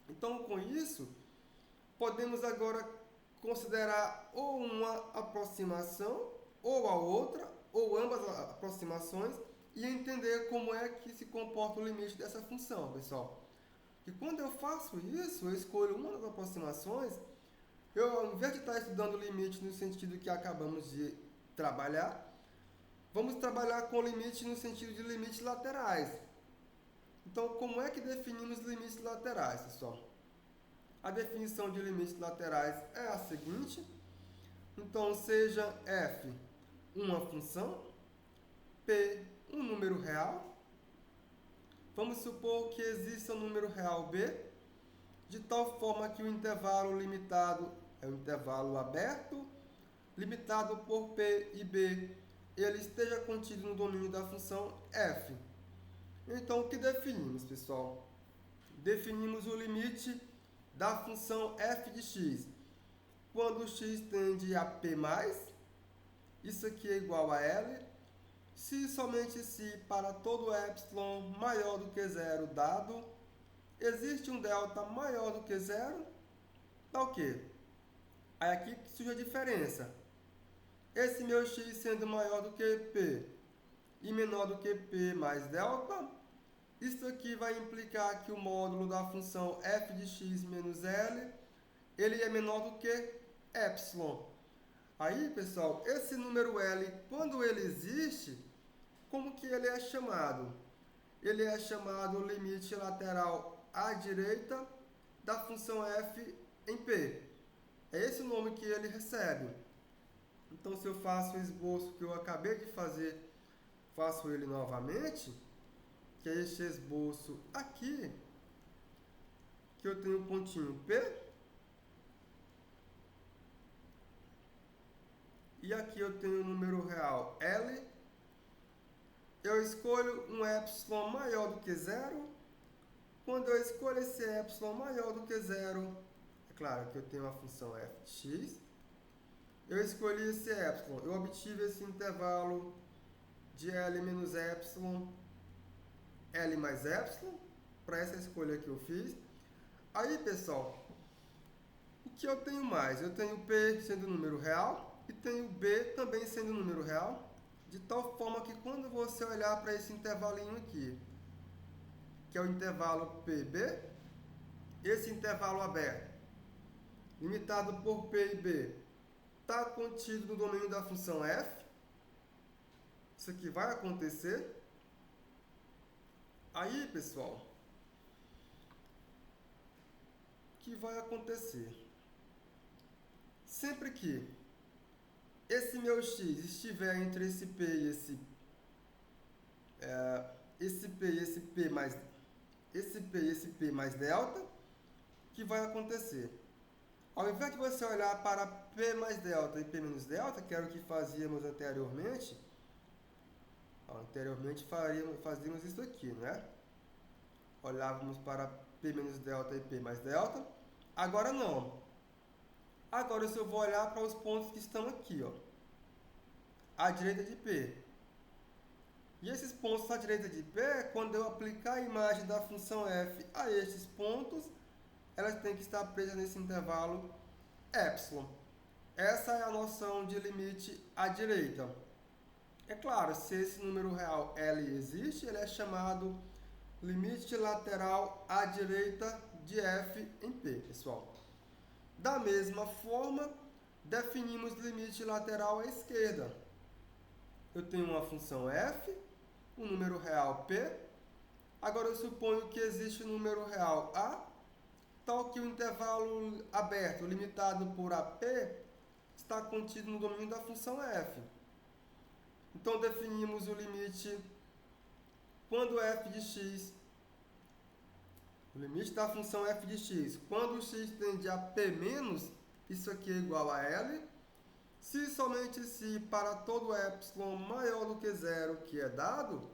Então, com isso, podemos agora considerar ou uma aproximação, ou a outra, ou ambas as aproximações, e entender como é que se comporta o limite dessa função, pessoal. E quando eu faço isso, eu escolho uma das aproximações, eu, ao invés de estar estudando o limite no sentido que acabamos de trabalhar, vamos trabalhar com o limite no sentido de limites laterais. Então, como é que definimos limites laterais, pessoal? A definição de limites laterais é a seguinte. Então, seja f uma função, p um número real. Vamos supor que exista um número real b, de tal forma que o intervalo limitado é um intervalo aberto, limitado por p e b, ele esteja contido no domínio da função f. Então, o que definimos, pessoal? Definimos o limite da função f de x. Quando x tende a p+, isso aqui é igual a L, se somente se para todo epsilon maior do que zero dado, existe um delta maior do que zero, dá o quê? Aí aqui surge a diferença. Esse meu x sendo maior do que p e menor do que p mais delta, isso aqui vai implicar que o módulo da função f de x menos L, ele é menor do que epsilon. Aí, pessoal, esse número L, quando ele existe, como que ele é chamado? Ele é chamado limite lateral à direita da função f em P. É esse o nome que ele recebe. Então, se eu faço o esboço que eu acabei de fazer, faço ele novamente, que é este esboço aqui, que eu tenho um pontinho P, e aqui eu tenho o número real L. Eu escolho um epsilon maior do que zero. Quando eu escolho esse epsilon maior do que zero, é claro que eu tenho a função f de x. Eu escolhi esse epsilon, eu obtive esse intervalo de L menos epsilon, L mais epsilon, para essa escolha que eu fiz. Aí, pessoal, o que eu tenho mais? Eu tenho P sendo número real e tenho B também sendo número real, de tal forma que quando você olhar para esse intervalinho aqui, que é o intervalo PB, esse intervalo aberto, limitado por P e B, está contido no domínio da função f. Isso aqui vai acontecer. Aí, pessoal, o que vai acontecer? Sempre que esse meu x estiver entre esse P e esse P e esse P mais delta, o que vai acontecer? Ao invés de você olhar para P mais delta e P menos delta, que era o que fazíamos anteriormente, fazíamos isso aqui, né? Olhávamos para P menos delta e P mais delta. Agora não. Agora eu só vou olhar para os pontos que estão aqui, ó, à direita de P. E esses pontos à direita de P, quando eu aplicar a imagem da função f a estes pontos, elas têm que estar presas nesse intervalo epsilon. Essa é a noção de limite à direita. É claro, se esse número real L existe, ele é chamado limite lateral à direita de f em P, pessoal. Da mesma forma, definimos limite lateral à esquerda. Eu tenho uma função f, um número real P. Agora eu suponho que existe um número real A, tal que o intervalo aberto, limitado por AP, está contido no domínio da função f. Então definimos o limite quando f de x, o limite da função f de x, quando x tende a p menos, isso aqui é igual a L, se somente se para todo epsilon maior do que zero, que é dado,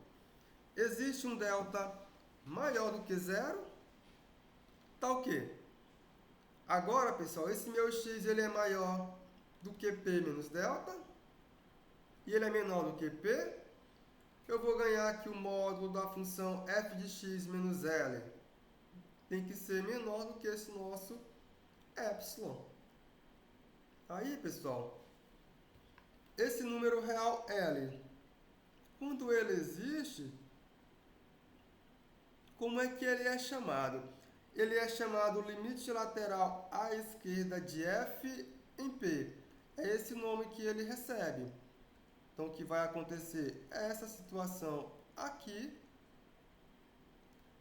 existe um delta maior do que zero, tal que, agora pessoal, esse meu x ele é maior do que p menos delta, e ele é menor do que p, eu vou ganhar aqui o módulo da função f de x menos L. Tem que ser menor do que esse nosso epsilon. Aí, pessoal, esse número real L, quando ele existe, como é que ele é chamado? Ele é chamado limite lateral à esquerda de f em P. É esse nome que ele recebe. Então, o que vai acontecer é essa situação aqui.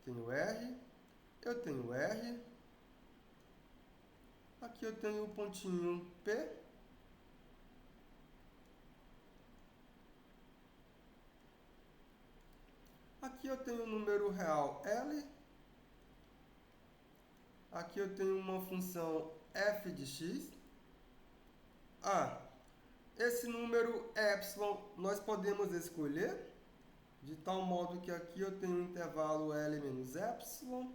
Tenho R, eu tenho R. Aqui eu tenho o pontinho P. Aqui eu tenho o número real L. Aqui eu tenho uma função f de x. Esse número epsilon nós podemos escolher, de tal modo que aqui eu tenho um intervalo L menos epsilon,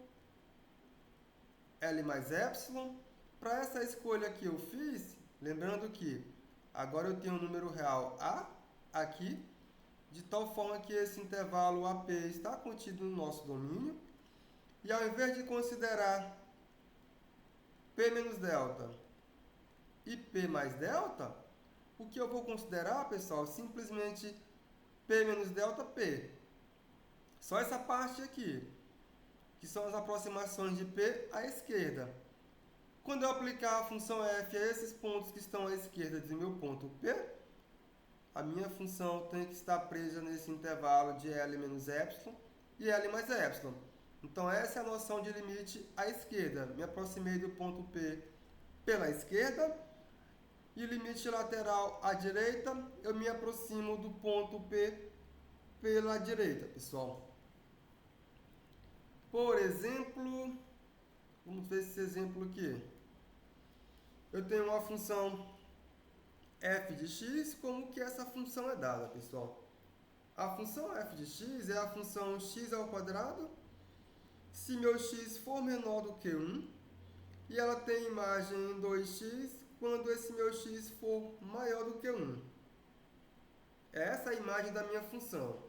L mais epsilon. Para essa escolha que eu fiz, lembrando que agora eu tenho um número real A aqui, de tal forma que esse intervalo AP está contido no nosso domínio, e ao invés de considerar P menos delta e P mais delta, o que eu vou considerar, pessoal, simplesmente P menos delta P. Só essa parte aqui, que são as aproximações de P à esquerda. Quando eu aplicar a função f a esses pontos que estão à esquerda de meu ponto P, a minha função tem que estar presa nesse intervalo de L menos epsilon e L mais epsilon. Então, essa é a noção de limite à esquerda. Me aproximei do ponto P pela esquerda, e limite lateral à direita, eu me aproximo do ponto P pela direita, pessoal. Por exemplo, vamos ver esse exemplo aqui. Eu tenho uma função f de x, como que essa função é dada, pessoal? A função f de x é a função x ao quadrado, se meu x for menor do que 1, e ela tem imagem em 2x, quando esse meu x for maior do que 1. Essa é a imagem da minha função.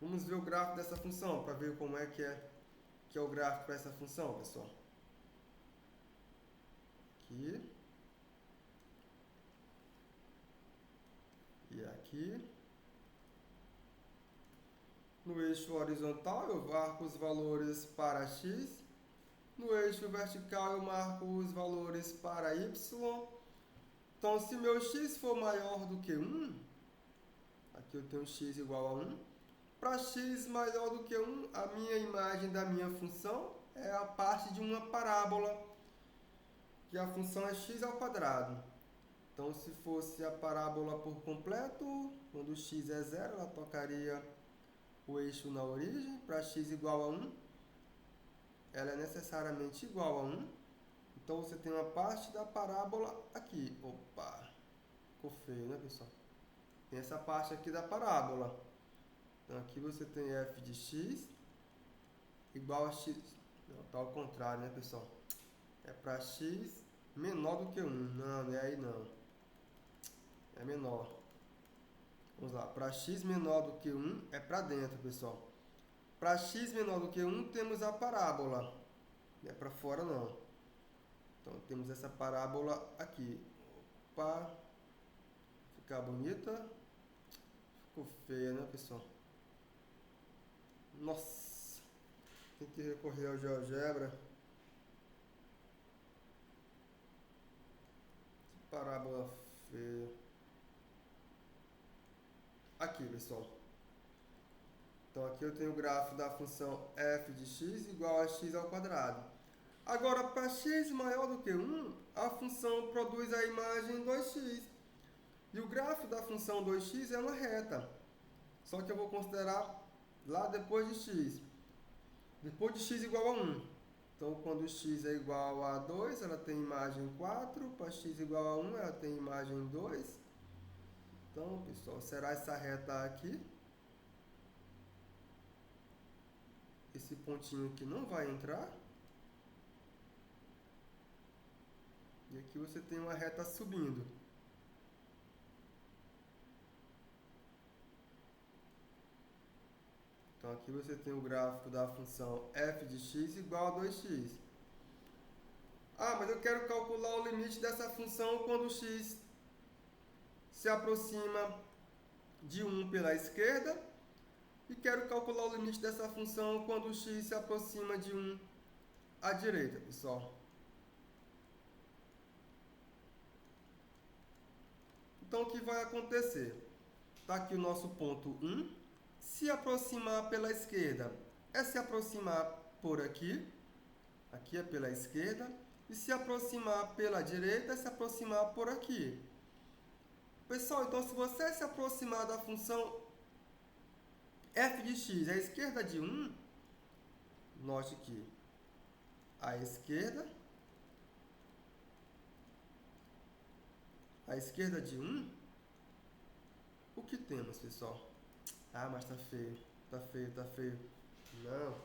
Vamos ver o gráfico dessa função, para ver como é que é o gráfico para essa função, pessoal. Aqui. E aqui. No eixo horizontal, eu marco os valores para x. No eixo vertical, eu marco os valores para y. Então, se meu x for maior do que 1, aqui eu tenho x igual a 1. Para x maior do que 1, a minha imagem da minha função é a parte de uma parábola, que a função é x ao quadrado. Então, se fosse a parábola por completo, quando x é 0, ela tocaria o eixo na origem. Para x igual a 1, ela é necessariamente igual a 1. Então, você tem uma parte da parábola aqui. Opa! Ficou feio, né, pessoal? Tem essa parte aqui da parábola. Então, aqui você tem f de x igual a x. Não, tá ao contrário, né, pessoal? É para x menor do que 1. Não, não é aí não. É menor. Vamos lá, para x menor do que 1 é para dentro, pessoal. Para x menor do que 1 temos a parábola. Não é para fora não. Então temos essa parábola aqui. Opa, ficar bonita. Ficou feia, né, pessoal? Nossa, tem que recorrer ao GeoGebra. Que parábola feia. Aqui, pessoal. Então aqui eu tenho o gráfico da função f de x igual a x ao quadrado. Agora, para x maior do que 1, a função produz a imagem 2x. E o gráfico da função 2x é uma reta. Só que eu vou considerar lá depois de x. Depois de x igual a 1. Então, quando x é igual a 2, ela tem imagem 4. Para x igual a 1, ela tem imagem 2. Então, pessoal, será essa reta aqui. Esse pontinho aqui não vai entrar. E aqui você tem uma reta subindo. Então aqui você tem o gráfico da função f de x igual a 2x. Ah, mas eu quero calcular o limite dessa função quando x se aproxima de 1 pela esquerda. E quero calcular o limite dessa função quando x se aproxima de 1 à direita, pessoal. Então, o que vai acontecer? Está aqui o nosso ponto 1. Se aproximar pela esquerda é se aproximar por aqui. Aqui é pela esquerda. E se aproximar pela direita é se aproximar por aqui. Pessoal, então se você se aproximar da função f de x à esquerda de 1, note que à esquerda de 1, o que temos, pessoal? Ah, mas tá feio, tá feio, tá feio. Não.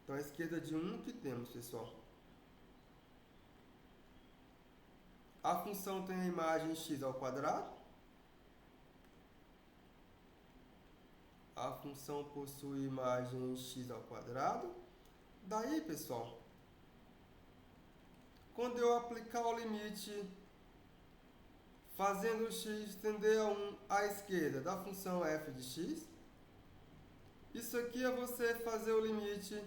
Então, à esquerda de 1, o que temos, pessoal? A função tem a imagem x ao quadrado. A função possui imagem x ao quadrado. Daí, pessoal, quando eu aplicar o limite fazendo x tender a 1 à esquerda da função f de x, isso aqui é você fazer o limite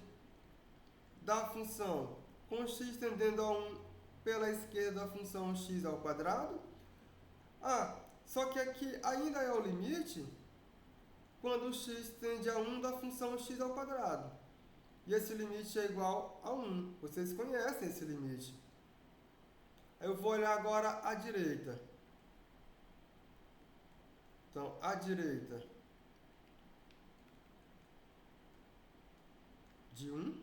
da função com x tendendo a 1 pela esquerda da função x ao quadrado. Ah, só que aqui ainda é o limite quando x tende a 1 da função x ao quadrado. E esse limite é igual a 1. Vocês conhecem esse limite. Eu vou olhar agora à direita. Então, à direita de 1,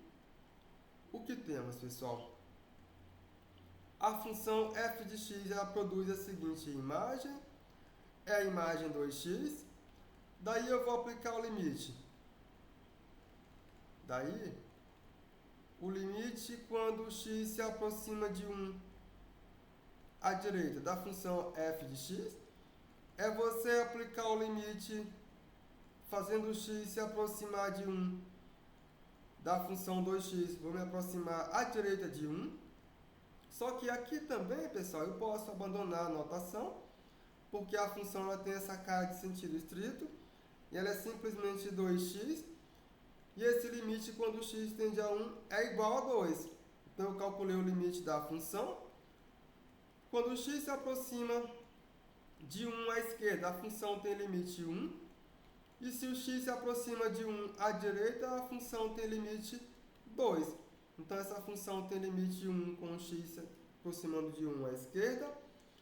o que temos, pessoal? A função f de x ela produz a seguinte imagem. É a imagem 2x. Daí eu vou aplicar o limite. Daí, o limite quando x se aproxima de 1 à direita da função f de x é você aplicar o limite fazendo x se aproximar de 1 da função 2x. Vou me aproximar à direita de 1. Só que aqui também, pessoal, eu posso abandonar a notação, porque a função ela tem essa cara de sentido estrito, e ela é simplesmente 2x, e esse limite quando x tende a 1 é igual a 2. Então eu calculei o limite da função. Quando x se aproxima de 1 à esquerda, a função tem limite 1. E se o x se aproxima de 1 à direita, a função tem limite 2. Então essa função tem limite 1 com o x se aproximando de 1 à esquerda.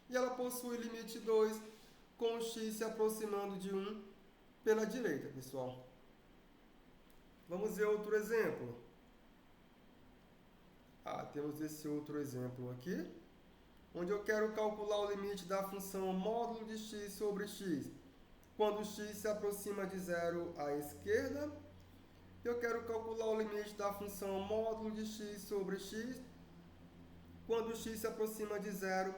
E ela possui limite 2 com o x se aproximando de 1 pela direita, pessoal. Vamos ver outro exemplo. Temos esse outro exemplo aqui, onde eu quero calcular o limite da função módulo de x sobre x, quando x se aproxima de 0 à esquerda. Eu quero calcular o limite da função módulo de x sobre x, quando x se aproxima de 0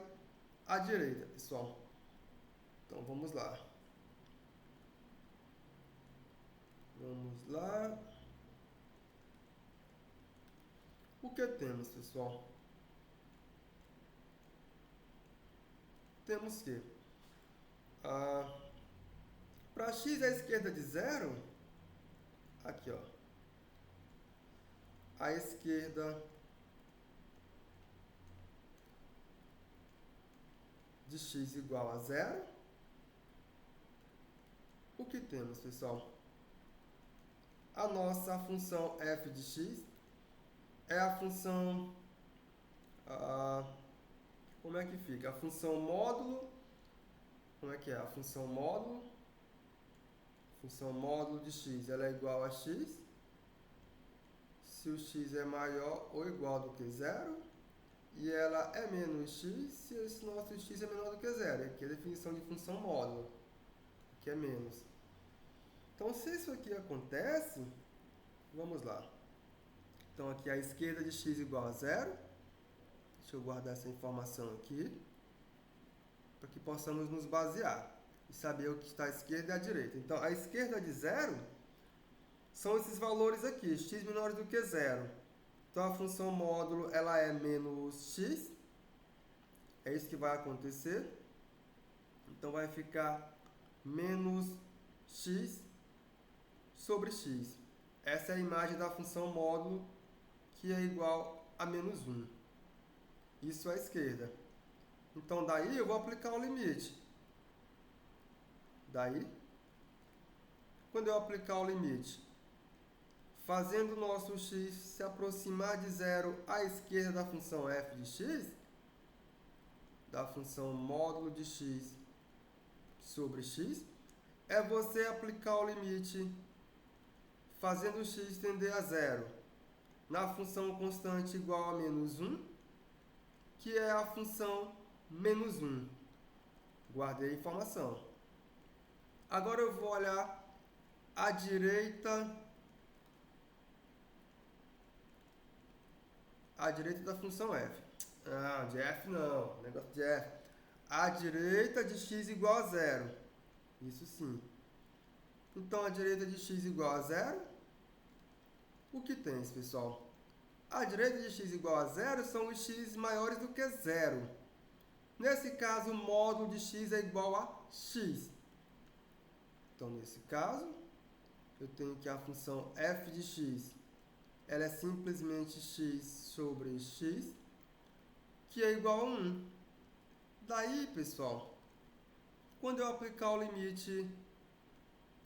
à direita, pessoal. Então, vamos lá. Vamos lá. O que temos, pessoal? Temos que para x à esquerda de zero, aqui ó, à esquerda de x igual a zero, o que temos, pessoal? A nossa função f de x é a função, como é que fica? A função módulo, como é que é? A função módulo de x, ela é igual a x, se o x é maior ou igual do que zero, e ela é menos x se esse nosso x é menor do que zero. Aqui é a definição de função módulo, que é menos. Então, se isso aqui acontece, vamos lá. Então, aqui à esquerda de x igual a zero. Deixa eu guardar essa informação aqui, para que possamos nos basear e saber o que está à esquerda e à direita. Então, à esquerda de zero são esses valores aqui, x menores do que zero. Então, a função módulo ela é menos x. É isso que vai acontecer. Então, vai ficar menos x sobre x. Essa é a imagem da função módulo, que é igual a menos 1. Isso à esquerda. Então, daí eu vou aplicar o limite. Daí, quando eu aplicar o limite, fazendo o nosso x se aproximar de zero à esquerda da função f de x, da função módulo de x sobre x, é você aplicar o limite fazendo o x tender a zero na função constante igual a menos 1, que é a função menos 1. Guardei a informação. Agora eu vou olhar à direita da função f. De f não, negócio de f. À direita de x igual a zero. Isso sim. Então, à direita de x igual a zero, o que tem, pessoal? À direita de x igual a zero são os x maiores do que zero. Nesse caso, o módulo de x é igual a x. Então, nesse caso, eu tenho que a função f de x, ela é simplesmente x sobre x, que é igual a 1. Daí, pessoal, quando eu aplicar o limite,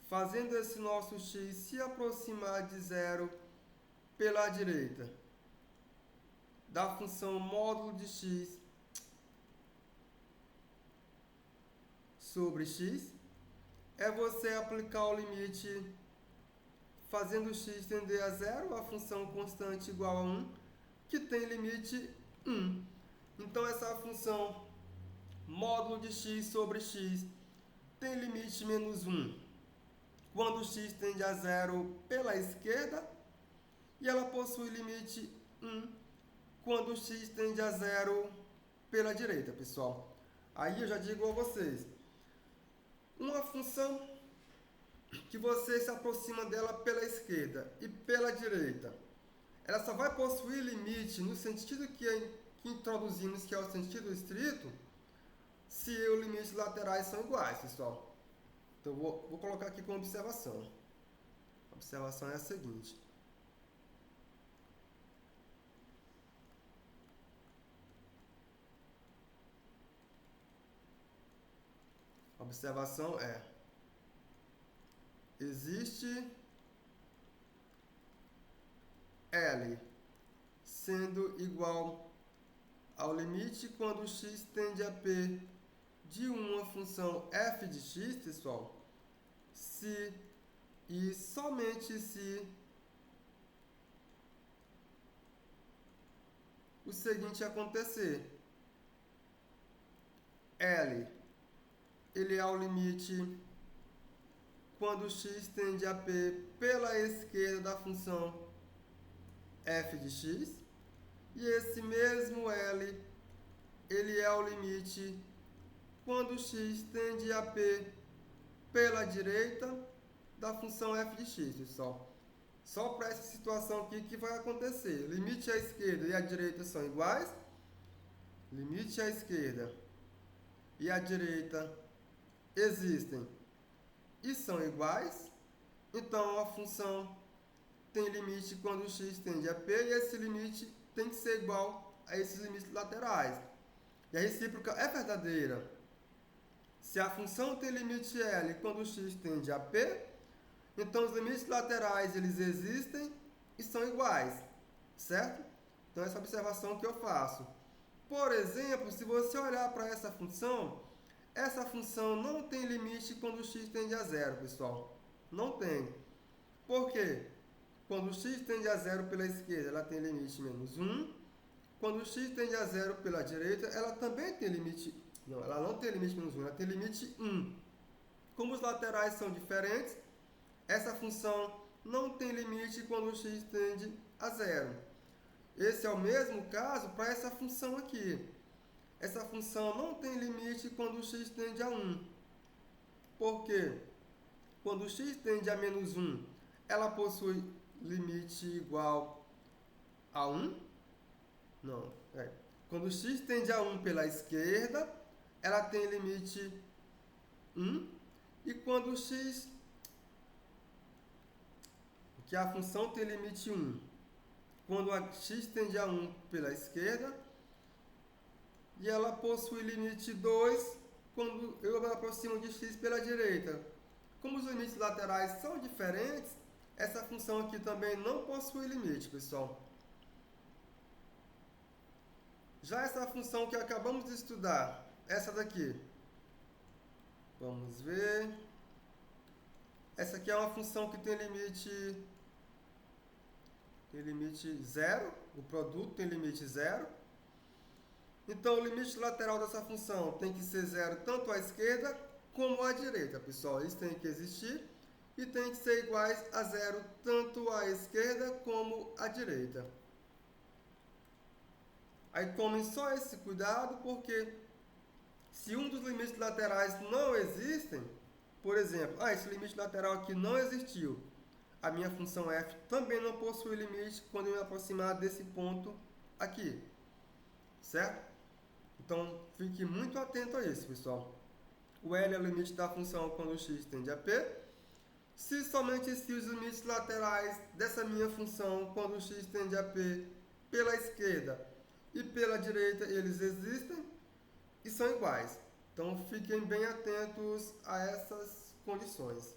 fazendo esse nosso x se aproximar de zero pela direita, da função módulo de x sobre x, é você aplicar o limite fazendo x tender a zero, a função constante igual a 1, que tem limite 1. Então, essa função módulo de x sobre x tem limite menos 1 quando x tende a zero pela esquerda, e ela possui limite 1 quando x tende a zero pela direita, pessoal. Aí eu já digo a vocês, uma função que você se aproxima dela pela esquerda e pela direita, ela só vai possuir limite no sentido que introduzimos, que é o sentido estrito, se os limites laterais são iguais, pessoal. Então, vou colocar aqui como observação. A observação é a seguinte. A observação é: existe L sendo igual ao limite quando x tende a P de uma função f de x, pessoal, se e somente se o seguinte acontecer: L ele é o limite quando x tende a P pela esquerda da função f de x, e esse mesmo L ele é o limite quando x tende a P pela direita da função f de x, pessoal. Só para essa situação aqui que vai acontecer. Limite à esquerda e à direita são iguais. Limite à esquerda e à direita existem e são iguais. Então, a função tem limite quando x tende a p e esse limite tem que ser igual a esses limites laterais. E a recíproca é verdadeira. Se a função tem limite L quando x tende a P, então os limites laterais eles existem e são iguais, certo? Então essa observação que eu faço. Por exemplo, se você olhar para essa função não tem limite quando x tende a zero, pessoal. Não tem. Por quê? Quando x tende a zero pela esquerda, ela tem limite menos 1. Quando x tende a zero pela direita, ela também tem limite. Não, ela não tem limite menos 1, ela tem limite 1. Como os laterais são diferentes, essa função não tem limite quando x tende a zero. Esse é o mesmo caso para essa função aqui. Essa função não tem limite quando x tende a 1. Por quê? Quando x tende a menos 1, ela possui limite igual a 1? Não. Quando x tende a 1 pela esquerda, ela tem limite 1. E quando x... que a função tem limite 1. Quando a x tende a 1 pela esquerda, e ela possui limite 2 quando eu me aproximo de x pela direita. Como os limites laterais são diferentes, essa função aqui também não possui limite, pessoal. Já essa função que acabamos de estudar, essa daqui, vamos ver. Essa aqui é uma função que tem limite 0, o produto tem limite 0. Então, o limite lateral dessa função tem que ser 0 tanto à esquerda como à direita, pessoal. Eles têm que existir e têm que ser iguais a 0 tanto à esquerda como à direita. Aí tomem só esse cuidado, porque se um dos limites laterais não existem, por exemplo, esse limite lateral aqui não existiu, a minha função f também não possui limite quando eu me aproximar desse ponto aqui, certo? Então, fique muito atento a isso, pessoal. O L é o limite da função quando x tende a p. Se somente se os limites laterais dessa minha função quando x tende a p pela esquerda e pela direita eles existem e são iguais. Então, fiquem bem atentos a essas condições.